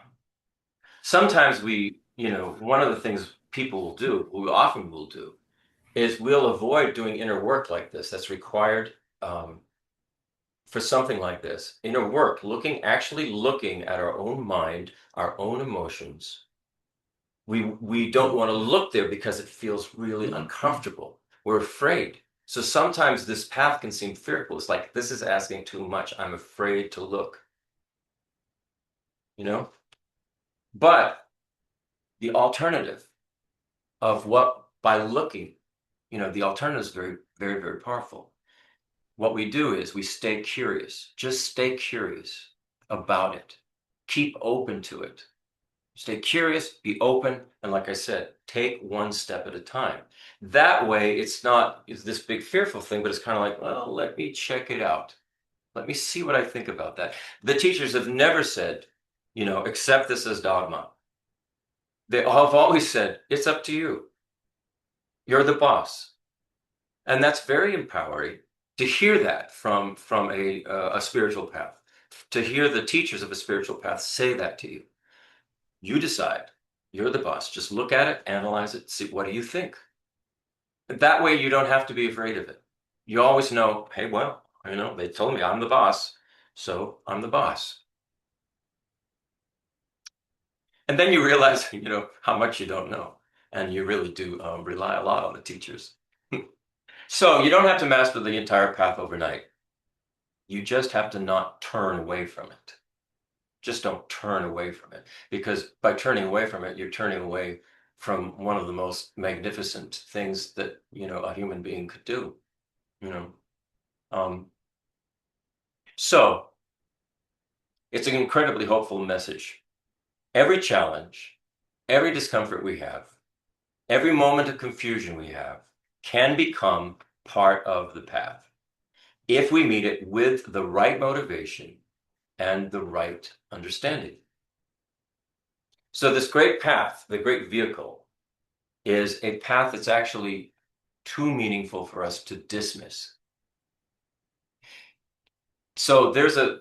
Sometimes one of the things people will do, we often will do, is we'll avoid doing inner work like this that's required for something like this. Inner work, actually looking at our own mind, our own emotions. We don't want to look there because it feels really uncomfortable. We're afraid. So sometimes this path can seem fearful. It's like, this is asking too much. I'm afraid to look, you know? But the alternative of by looking, the alternative is very, very, very powerful. What we do is we stay curious. Just stay curious about it. Keep open to it. Stay curious, be open, and like I said, take one step at a time. That way, it's this big fearful thing, but it's kind of like, well, let me check it out. Let me see what I think about that. The teachers have never said, accept this as dogma. They have always said, it's up to you. You're the boss. And that's very empowering to hear that from a spiritual path, to hear the teachers of a spiritual path say that to you. You decide. You're the boss. Just look at it, analyze it, see what do you think. That way you don't have to be afraid of it. You always know, hey, well, they told me I'm the boss, so I'm the boss. And then you realize, how much you don't know. And you really do rely a lot on the teachers. So you don't have to master the entire path overnight. You just have to not turn away from it. Just don't turn away from it, because by turning away from it, you're turning away from one of the most magnificent things that a human being could do. So it's an incredibly hopeful message. Every challenge, every discomfort we have, every moment of confusion we have can become part of the path if we meet it with the right motivation and the right understanding. So this great path, the great vehicle, is a path that's actually too meaningful for us to dismiss. So within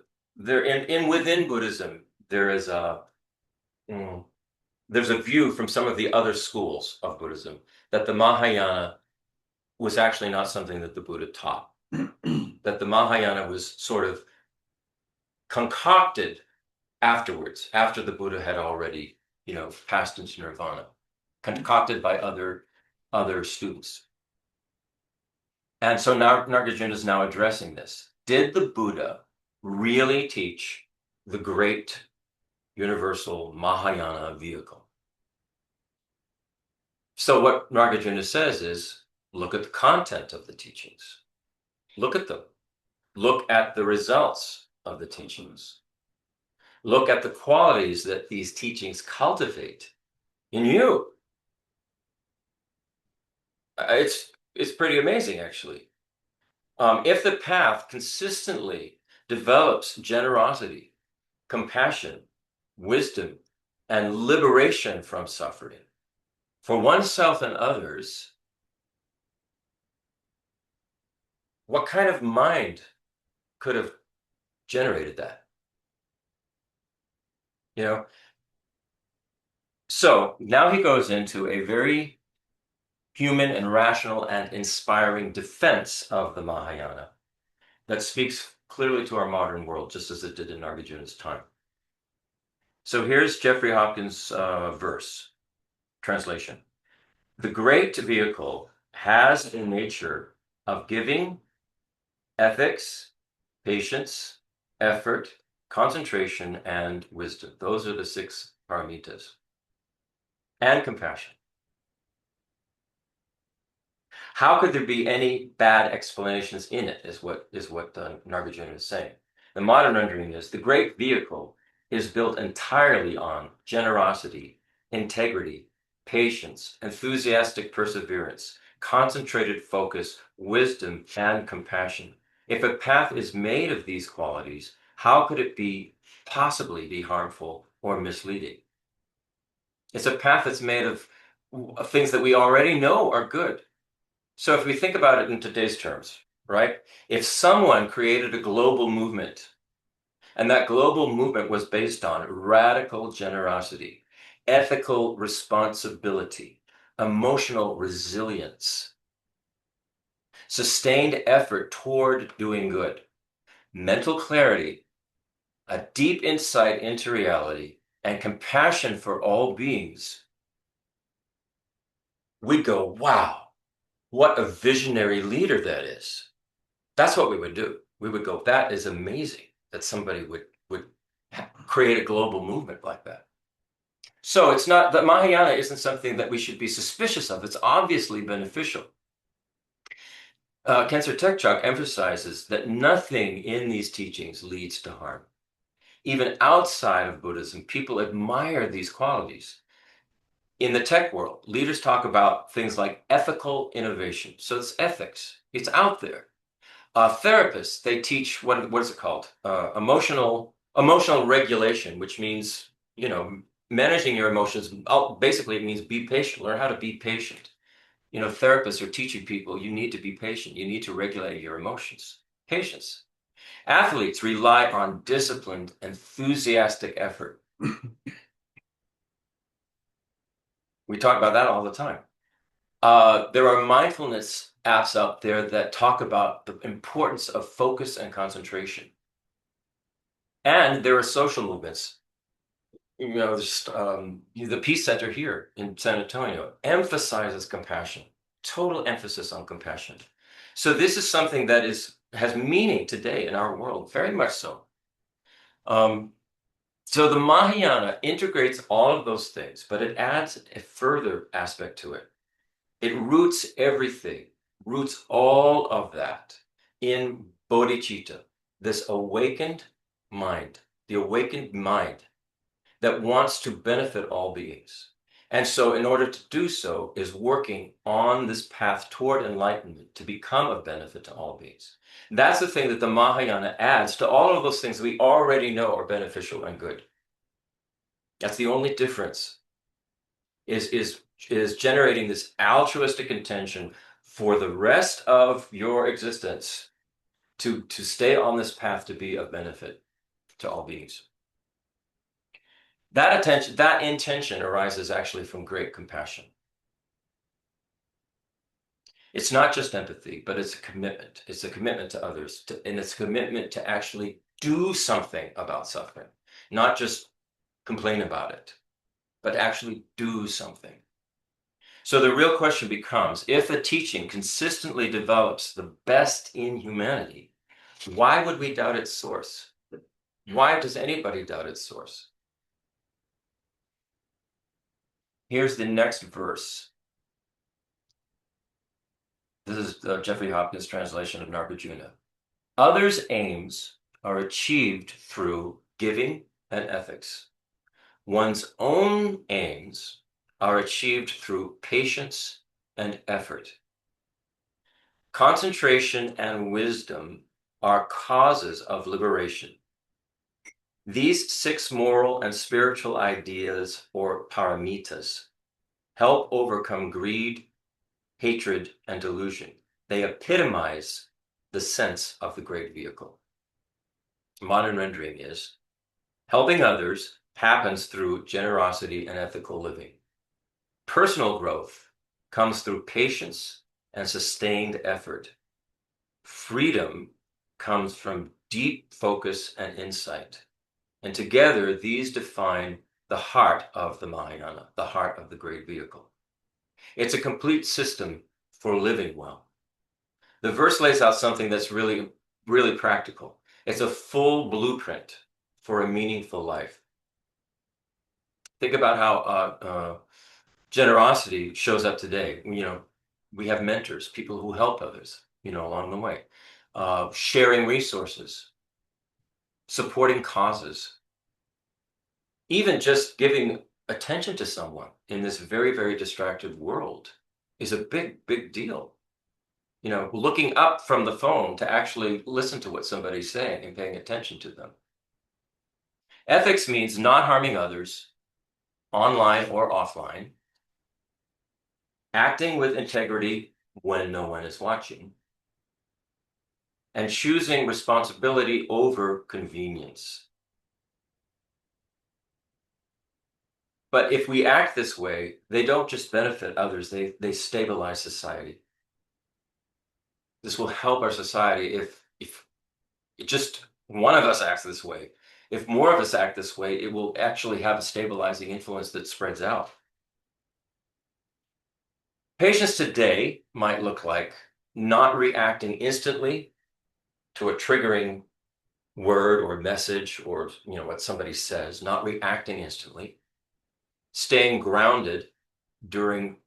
Buddhism, there's a view from some of the other schools of Buddhism that the Mahayana was actually not something that the Buddha taught. That the Mahayana was sort of concocted afterwards, after the Buddha had already, passed into nirvana, concocted by other students. And so now Nagarjuna is now addressing this. Did the Buddha really teach the great universal Mahayana vehicle. So what Nagarjuna says is, look at the content of the teachings. Look at them. Look at the results of the teachings. Look at the qualities that these teachings cultivate in you. It's pretty amazing, actually. If the path consistently develops generosity, compassion, wisdom, and liberation from suffering for oneself and others, what kind of mind could have generated that? You know? So now he goes into a very human and rational and inspiring defense of the Mahayana that speaks clearly to our modern world, just as it did in Nagarjuna's time. So here's Jeffrey Hopkins' verse, translation. The great vehicle has a nature of giving, ethics, patience, effort, concentration, and wisdom. Those are the 6 paramitas. And compassion. How could there be any bad explanations in it, is what Nagarjuna is saying. The modern rendering is, the great vehicle is built entirely on generosity, integrity, patience, enthusiastic perseverance, concentrated focus, wisdom, and compassion. If a path is made of these qualities, how could it possibly be harmful or misleading? It's a path that's made of things that we already know are good. So if we think about it in today's terms, right? If someone created a global movement, and that global movement was based on radical generosity, ethical responsibility, emotional resilience, sustained effort toward doing good, mental clarity, a deep insight into reality, and compassion for all beings, we'd go, wow, what a visionary leader that is. That's what we would do. We would go, that is amazing that somebody would create a global movement like that. So it's not that Mahayana isn't something that we should be suspicious of. It's obviously beneficial. Khenser Tekchok emphasizes that nothing in these teachings leads to harm. Even outside of Buddhism, people admire these qualities. In the tech world, leaders talk about things like ethical innovation. So it's ethics. It's out there. Therapists, they teach what is it called? Emotional regulation, which means, managing your emotions. Basically, it means be patient. Learn how to be patient. Therapists are teaching people you need to be patient. You need to regulate your emotions. Patience. Athletes rely on disciplined, enthusiastic effort. We talk about that all the time. There are mindfulness apps out there that talk about the importance of focus and concentration. And there are social movements. The Peace Center here in San Antonio emphasizes compassion, total emphasis on compassion. So this is something that has meaning today in our world, very much so. So the Mahayana integrates all of those things, but it adds a further aspect to it. It roots everything, roots all of that in bodhicitta, this awakened mind, the awakened mind that wants to benefit all beings. And so in order to do so is working on this path toward enlightenment to become of benefit to all beings. That's the thing that the Mahayana adds to all of those things we already know are beneficial and good. That's the only difference, is generating this altruistic intention for the rest of your existence to stay on this path to be of benefit to all beings. That intention arises actually from great compassion. It's not just empathy, but it's a commitment. It's a commitment to others, and it's a commitment to actually do something about suffering, not just complain about it, but actually do something. So the real question becomes, if a teaching consistently develops the best in humanity, why would we doubt its source? Why does anybody doubt its source? Here's the next verse. This is Jeffrey Hopkins' translation of Nagarjuna. Others' aims are achieved through giving and ethics. One's own aims are achieved through patience and effort. Concentration and wisdom are causes of liberation. These 6 moral and spiritual ideas, or paramitas, help overcome greed, hatred, and delusion. They epitomize the sense of the great vehicle. Modern rendering is, helping others happens through generosity and ethical living. Personal growth comes through patience and sustained effort. Freedom comes from deep focus and insight. And together, these define the heart of the Mahayana, the heart of the great vehicle. It's a complete system for living well. The verse lays out something that's really, really practical. It's a full blueprint for a meaningful life. Think about how generosity shows up today. We have mentors, people who help others, along the way, sharing resources, supporting causes, even just giving attention to someone in this very, very distracted world is a big, big deal. Looking up from the phone to actually listen to what somebody's saying and paying attention to them. Ethics means not harming others, online or offline, acting with integrity when no one is watching, and choosing responsibility over convenience. But if we act this way, they don't just benefit others, they stabilize society. This will help our society if just one of us acts this way. If more of us act this way, it will actually have a stabilizing influence that spreads out. Patience today might look like not reacting instantly to a triggering word or message or what somebody says, not reacting instantly, staying grounded during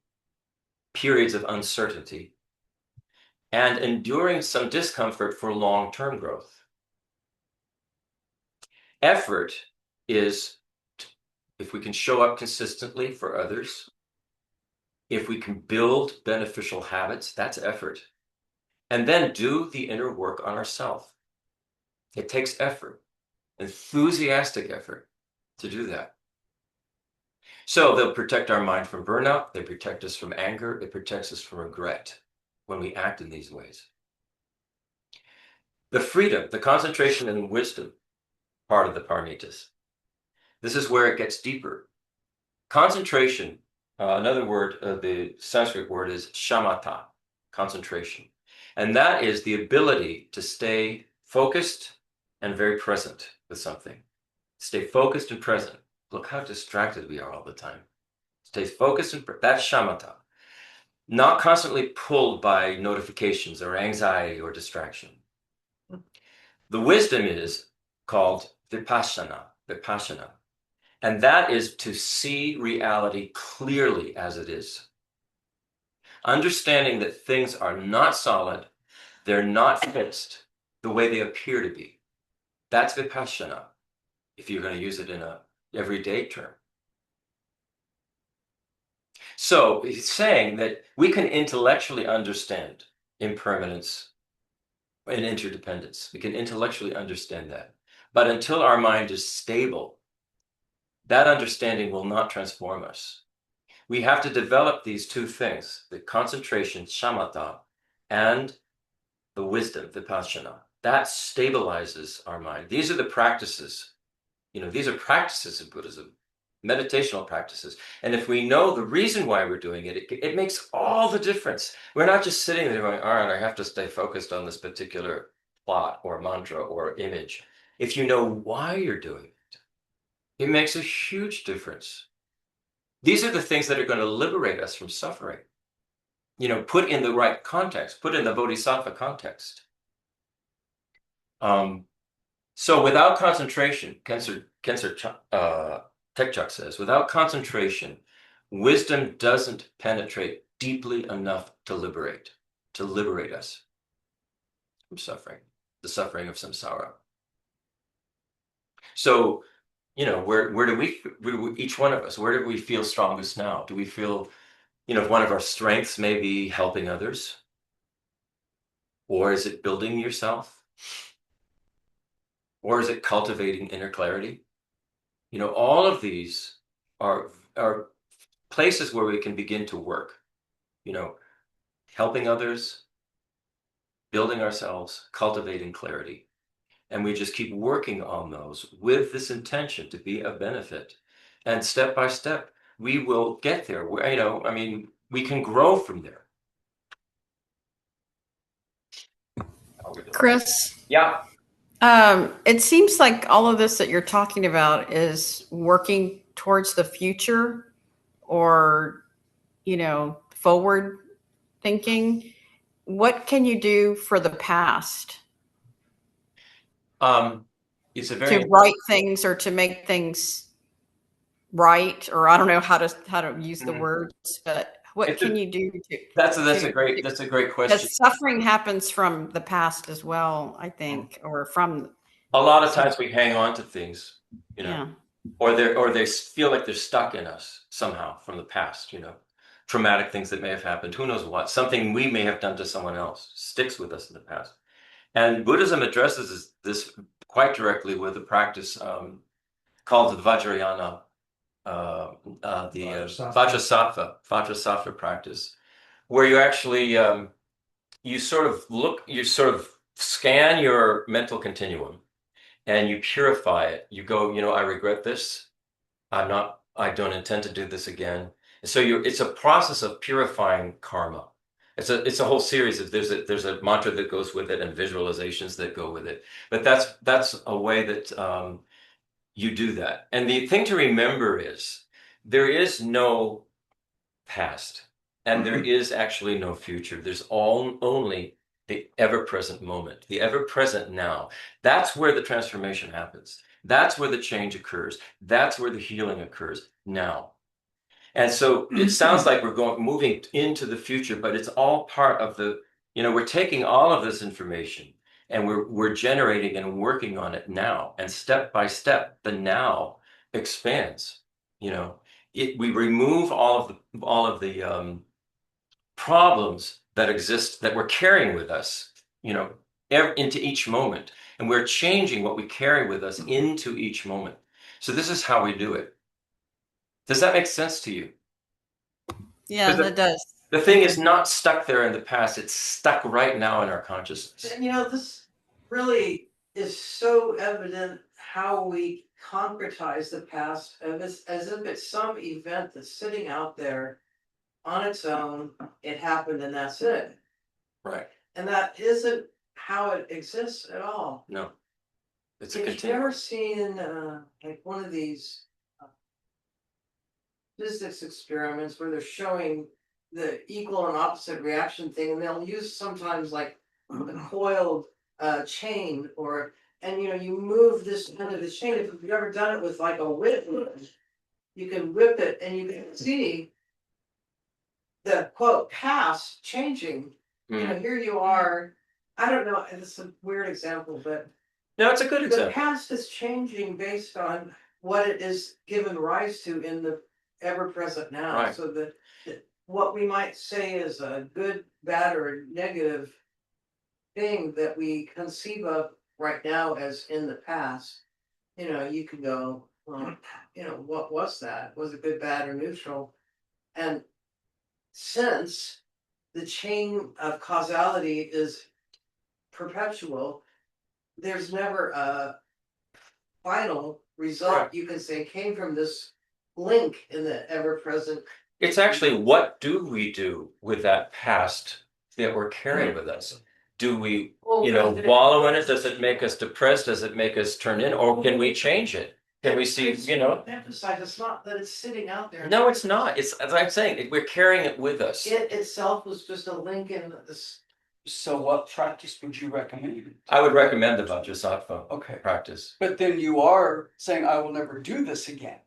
periods of uncertainty, and enduring some discomfort for long-term growth. Effort is if we can show up consistently for others, if we can build beneficial habits, that's effort. And then do the inner work on ourselves. It takes effort, enthusiastic effort, to do that. So they'll protect our mind from burnout, they protect us from anger, it protects us from regret when we act in these ways. The freedom, the concentration and wisdom part of the paramitas. This is where it gets deeper. Concentration, another word, the Sanskrit word is shamatha, concentration. And that is the ability to stay focused and very present with something. Stay focused and present. Look how distracted we are all the time. Stay focused and that's shamatha. Not constantly pulled by notifications or anxiety or distraction. The wisdom is called vipassana. And that is to see reality clearly as it is. Understanding that things are not solid, they're not fixed the way they appear to be. That's vipassana, if you're going to use it in a everyday term. So he's saying that we can intellectually understand impermanence and interdependence. We can intellectually understand that. But until our mind is stable, that understanding will not transform us. We have to develop these two things, the concentration, shamatha, and the wisdom, vipassana. That stabilizes our mind. These are the practices. These are practices in Buddhism, meditational practices. And if we know the reason why we're doing it, it makes all the difference. We're not just sitting there going, all right, I have to stay focused on this particular plot or mantra or image. If you know why you're doing it, it makes a huge difference. These are the things that are going to liberate us from suffering. Put in the right context, put in the bodhisattva context. So without concentration, Tekchuk says, without concentration, wisdom doesn't penetrate deeply enough to liberate us from suffering, the suffering of samsara. So, where do we, each one of us, where do we feel strongest now? Do we feel, one of our strengths may be helping others? Or is it building yourself? Or is it cultivating inner clarity? All of these are places where we can begin to work, helping others, building ourselves, cultivating clarity. And we just keep working on those with this intention to be of benefit. And step by step, we will get there. We can grow from there. Chris, Yeah. it seems like all of this that you're talking about is working towards the future or, forward thinking. What can you do for the past It's a to very right things or to make things right? Or I don't know how to use the words, but what It's a- can you do that's a to great question. because suffering happens from the past as well, I think, or from A lot of times we hang on to things, yeah. or they feel like they're stuck in us somehow from the past, traumatic things that may have happened. Who knows what? Something we may have done to someone else sticks with us in the past. And Buddhism addresses this quite directly with a practice called the Vajrayana, Vajrasattva practice, where you actually you sort of scan your mental continuum and you purify it. You go, I regret this. I don't intend to do this again. And so it's a process of purifying karma. It's a whole series of there's a mantra that goes with it and visualizations that go with it. But that's a way that you do that. And the thing to remember is there is no past and there is actually no future. There's only the ever-present moment, the ever-present now. That's where the transformation happens. That's where the change occurs. That's where the healing occurs now. And so it sounds like we're moving into the future, but it's all part of we're taking all of this information and we're generating and working on it now. And step by step, the now expands. We remove all of the problems that exist that we're carrying with us, into each moment. And we're changing what we carry with us into each moment. So this is how we do it. Does that make sense to you? Yeah, that does. The thing is not stuck there in the past. It's stuck right now in our consciousness. And this really is so evident how we concretize the past as if it's some event that's sitting out there on its own. It happened and that's it. Right. And that isn't how it exists at all. No. It's a If you've continuum. ever seen like one of these physics experiments where they're showing the equal and opposite reaction thing, and they'll use sometimes like a coiled chain and you move this end of the chain. If you've ever done it with like a whip, you can whip it and you can see the quote past changing. Here you are. I don't know, it's a weird example, but No, it's a good the example. past is changing based on what it is given rise to in the ever present now. Right. So that what we might say is a good, bad, or negative thing that we conceive of right now as in the past, you can go, well, what was that? Was it good, bad, or neutral? And since the chain of causality is perpetual, there's never a final result. Right. You can say came from this link in the ever-present. It's actually, what do we do with that past that we're carrying with us? Do we, wallow in it? Does it make us depressed? Does it make us turn in? Or can we change it? Can we see, Emphasize, it's not that it's sitting out there. No, it's not. It's, as I'm saying, we're carrying it with us. It itself was just a link in this So what practice would you recommend? I would recommend the Vajrasattva Okay, practice. but then you are saying I will never do this again.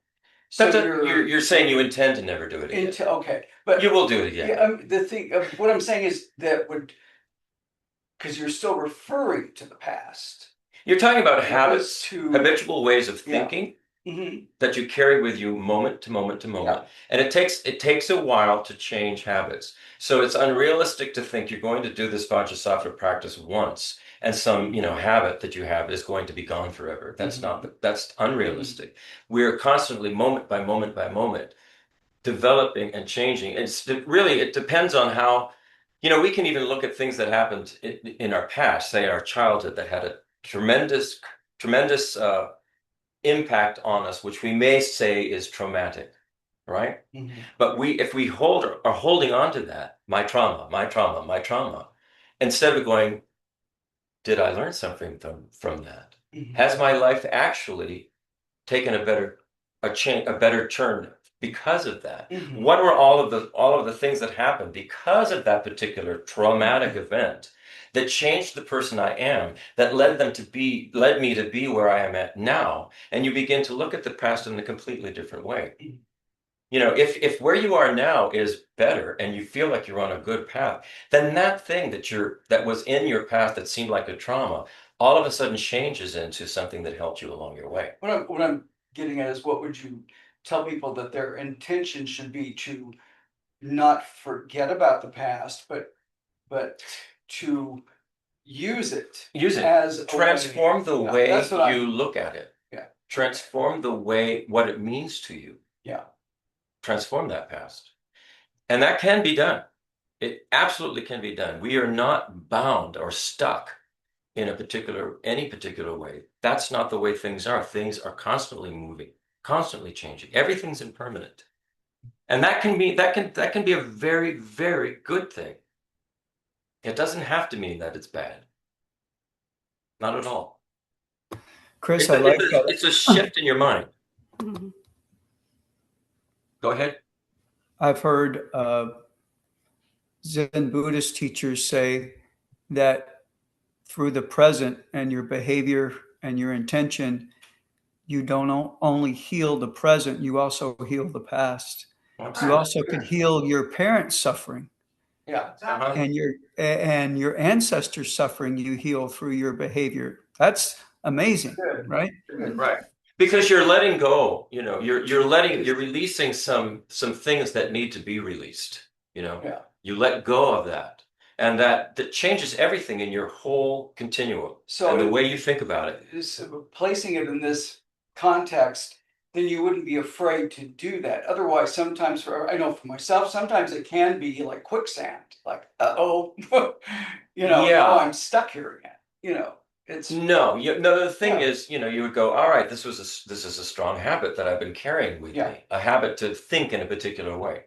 So But you're saying you intend to never do it again. okay, but You will do it again. yeah, the thing, what I'm saying is that would, because you're still referring to the past. You're talking about It was habits, to- habitual ways of Yeah. thinking Mhm. that you carry with you moment to moment to moment. And it takes a while to change habits. So it's unrealistic to think you're going to do this Vajrasattva practice once and some, habit that you have is going to be gone forever. That's unrealistic. We're constantly moment by moment by moment developing and changing. It depends on how, we can even look at things that happened in our past, say our childhood, that had a tremendous impact on us, which we may say is traumatic, right? Mhm. But if we are holding on to that, my trauma, my trauma, my trauma, instead of going, did I learn something from that? Mhm. Has my life actually taken a better turn because of that? Mhm. What were all of the things that happened because of that particular traumatic event that changed the person I am, that led me to be where I am at now? And you begin to look at the past in a completely different way. If where you are now is better and you feel like you're on a good path, then that thing that was in your past that seemed like a trauma all of a sudden changes into something that helped you along your way. What I'm getting at is, what would you tell people that their intention should be to not forget about the past, but to use it Use it. as a way- Transform the Yeah, way that's what you look at it. Yeah. Transform what it means to you. Yeah. Transform that past. And that can be done. It absolutely can be done. We are not bound or stuck in any particular way. That's not the way things are. Things are constantly moving, constantly changing. Everything's impermanent. And that can be a very, very good thing. It doesn't have to mean that it's bad. Not at all. Chris, I like that. It's a shift in your mind. Mhm. Go ahead. I've heard Zen Buddhist teachers say that through the present and your behavior and your intention, you don't only heal the present, you also heal the past. You also could heal your parents' suffering. Yeah. Uh-huh. And your ancestors' suffering, you heal through your behavior. That's amazing, Good. right? Right. Because you're letting go, you're releasing some things that need to be released, Yeah. You let go of that. And that changes everything in your whole continuum. So and the way you think about it. Is placing it in this context, then you wouldn't be afraid to do that. Otherwise, sometimes I know for myself, sometimes it can be like quicksand, like, oh, Yeah. now I'm stuck here again. It's No, the thing Yeah. is, you would go, all right, this is a strong habit that I've been carrying with Yeah. me, a habit to think in a particular way.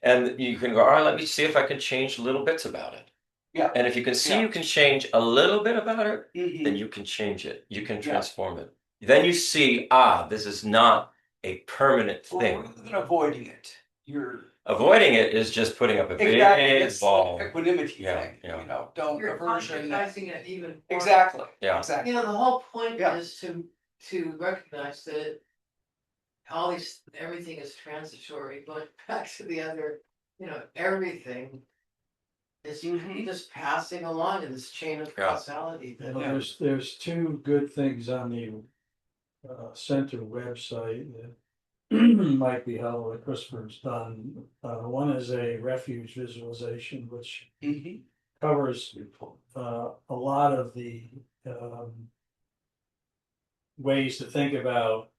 And you can go, all right, let me see if I can change little bits about it. Yeah. And if you can see Yeah. you can change a little bit about it, Mhm. then you can change it. You can Yeah. transform it. Then you see, this is not a permanent Well, thing. rather than avoiding it, you're Avoiding it is just putting up a exactly big it's ball. the equanimity Yeah, thing. yeah. Don't You're aversion. concretizing it even more. Exactly. Yeah. Exactly. The whole point Yeah. is to recognize that everything is transitory, but back to the other, everything is Mhm. just passing along in this chain of causality. That Well, there's two good things on the center website that might be how Christopher's done. One is a refuge visualization, which Mhm. covers a lot of the ways to think about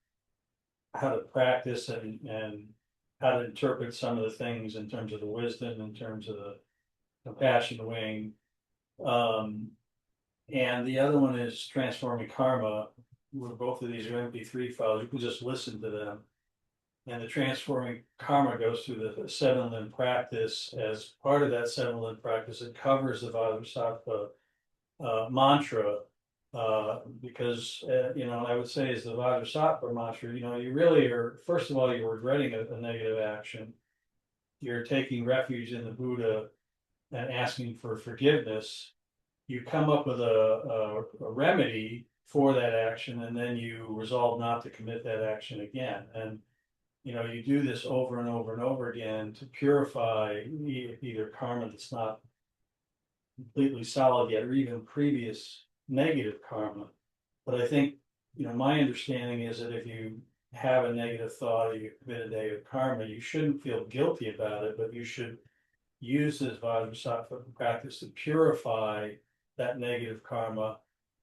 how to practice and how to interpret some of the things in terms of the wisdom, in terms of the compassion wing. And the other one is Transforming Karma, where both of these are MP3 files. You can just listen to them. And the Transforming Karma goes through the 7 limb practice. As part of that 7 limb practice, it covers the Vajrasattva mantra. Because I would say is the Vajrasattva mantra, you really are, first of all, you're regretting a negative action. You're taking refuge in the Buddha, and asking for forgiveness, you come up with a remedy for that action, and then you resolve not to commit that action again. And you do this over and over and over again to purify either karma that's not completely solid yet, or even previous negative karma. But I think, my understanding is that if you have a negative thought or you commit a negative karma, you shouldn't feel guilty about it, but you should use this Vajrasattva practice to purify that negative karma,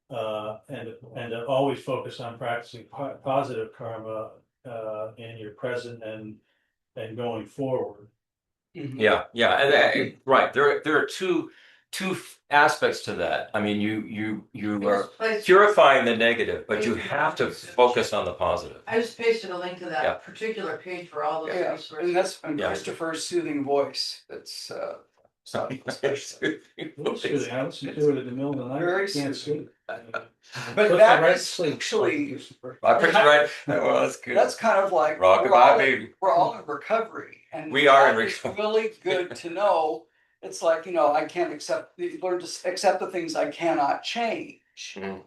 and to always focus on practicing positive karma in your present and going forward. Yeah, and right. There are two aspects to that. I mean, you are purifying the negative, but you have to focus on the positive. I just pasted a link to that Yeah. particular page for all those Yeah, resources. and that's Yeah. Christopher's soothing voice. That's I listened to it in the middle of the night. Very I can't soothing. sleep. But Put that me right is to sleep. actually I put you right. Well, that's good. that's kind of like Rockabye baby. we're all in recovery, and We are in that is recovery. really good to know. It's like I can't learn to accept the things I cannot change. Mhm.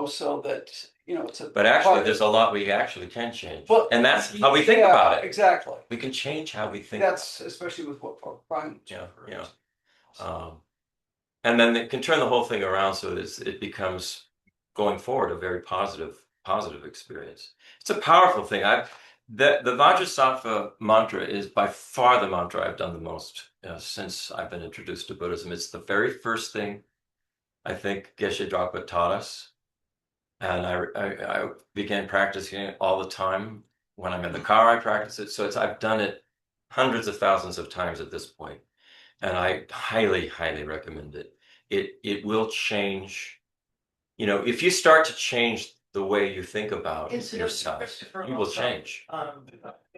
So that it's a. But actually, part- there's a lot we actually can change, Well, and that's how we think yeah, about it. Exactly. We can change how we think. That's especially with what Brian. Yeah. And then it can turn the whole thing around so that it becomes going forward a very positive experience. It's a powerful thing. The Vajrasattva mantra is by far the mantra I've done the most since I've been introduced to Buddhism. It's the very first thing I think Geshe Dragpa taught us, and I began practicing it all the time. When I'm in the car, I practice it. So I've done it hundreds of thousands of times at this point. And I highly, highly recommend it. It will change. If you start to change the way you think about yourself, you will change.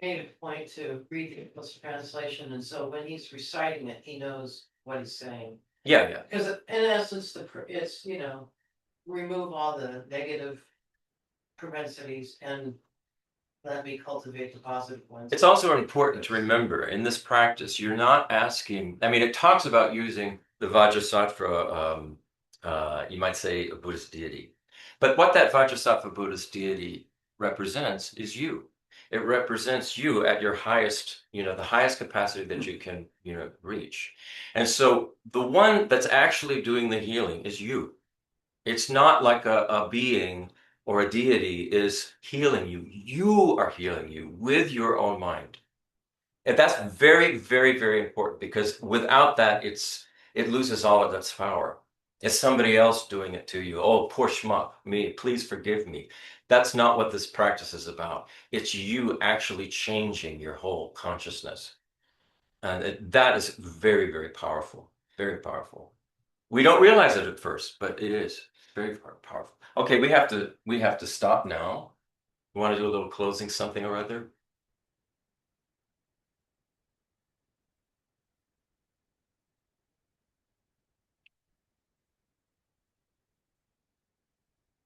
Made a point to read the English translation, and so when he's reciting it, he knows what he's saying. Yeah. Because in essence, it's remove all the negative propensities and let me cultivate the positive ones. It's also important to remember in this practice, you're not asking. I mean, it talks about using the Vajrasattva, you might say a Buddhist deity. But what that Vajrasattva Buddhist deity represents is you. It represents you at your highest, the highest capacity that you can, reach. And so the one that's actually doing the healing is you. It's not like a being or a deity is healing you. You are healing you with your own mind. And that's very, very, very important, because without that, it loses all of its power. It's somebody else doing it to you. Oh, poor schmuck, me, please forgive me. That's not what this practice is about. It's you actually changing your whole consciousness. And that is very, very powerful. Very powerful. We don't realize it at first, but it is very powerful. Okay, we have to stop now. You want to do a little closing something or other?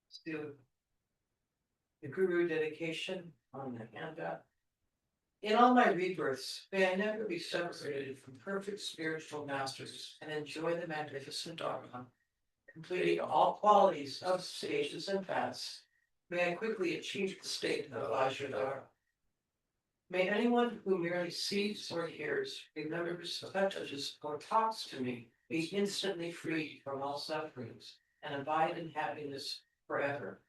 Let's do the guru dedication on the handout. In all my rebirths, may I never be separated from perfect spiritual masters and enjoy the magnificent Dharma, completing all qualities of stages and paths. May I quickly achieve the state of Vajradhara. May anyone who merely sees or hears, remembers, touches, or talks to me be instantly freed from all sufferings and abide in happiness forever.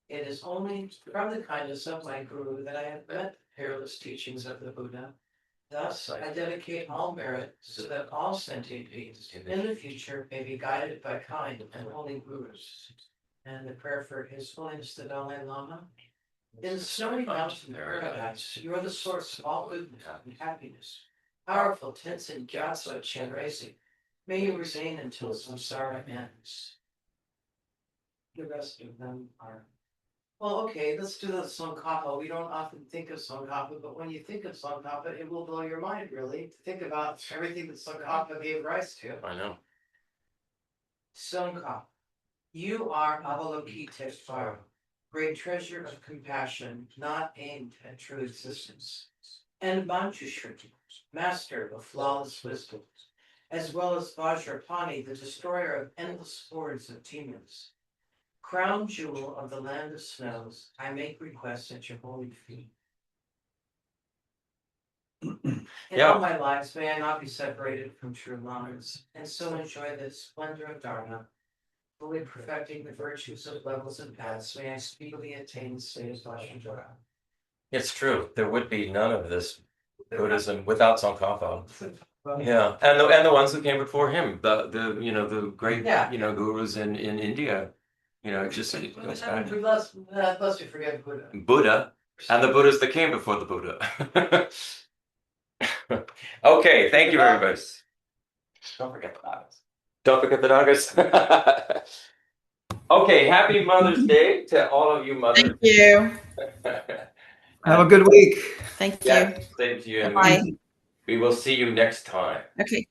It is only from the kindness of my Guru that I have met the peerless teachings of the Buddha. Thus, I dedicate all merit so that all sentient beings in the future may be guided by kind and holy Gurus. And the prayer for His Holiness the Dalai Lama. In the snowy mountain paradise, you are the source of all goodness and happiness. Powerful Tenzin Gyatso Chenrezig, may you reign until samsara ends. The rest of them are. Well, okay, let's do the Tsongkhapa. We don't often think of Tsongkhapa, but when you think of Tsongkhapa, it will blow your mind, really, to think about everything that Tsongkhapa gave rise to. I know. Tsongkhapa, you are Avalokiteshvara, great treasure of compassion, not aimed at true existence. And Manjushri, master of flawless wisdom. as well as Vajrapani, the destroyer of endless hordes of demons. Crown jewel of the land of snows, I make requests at your holy feet. In Yeah. all my lives, may I not be separated from true lives, and so enjoy the splendor of Dharma, fully perfecting the virtues of levels and paths. May I speedily attain the state of Vajradhara. It's true. There would be none of this Buddhism without Tsongkhapa. Yeah, and the ones who came before him, the you know the great Yeah. gurus in India, it just it goes back. Lest we forget Buddha. Buddha and the Buddhas that came before the Buddha. Okay, thank you very much. Don't forget the Nagas. Don't forget the Nagas. Okay, happy Mother's Day to all of you mothers. Thank you. Have a good week. Thank Yeah, you. same to you. And Bye. we will see you next time. Okay.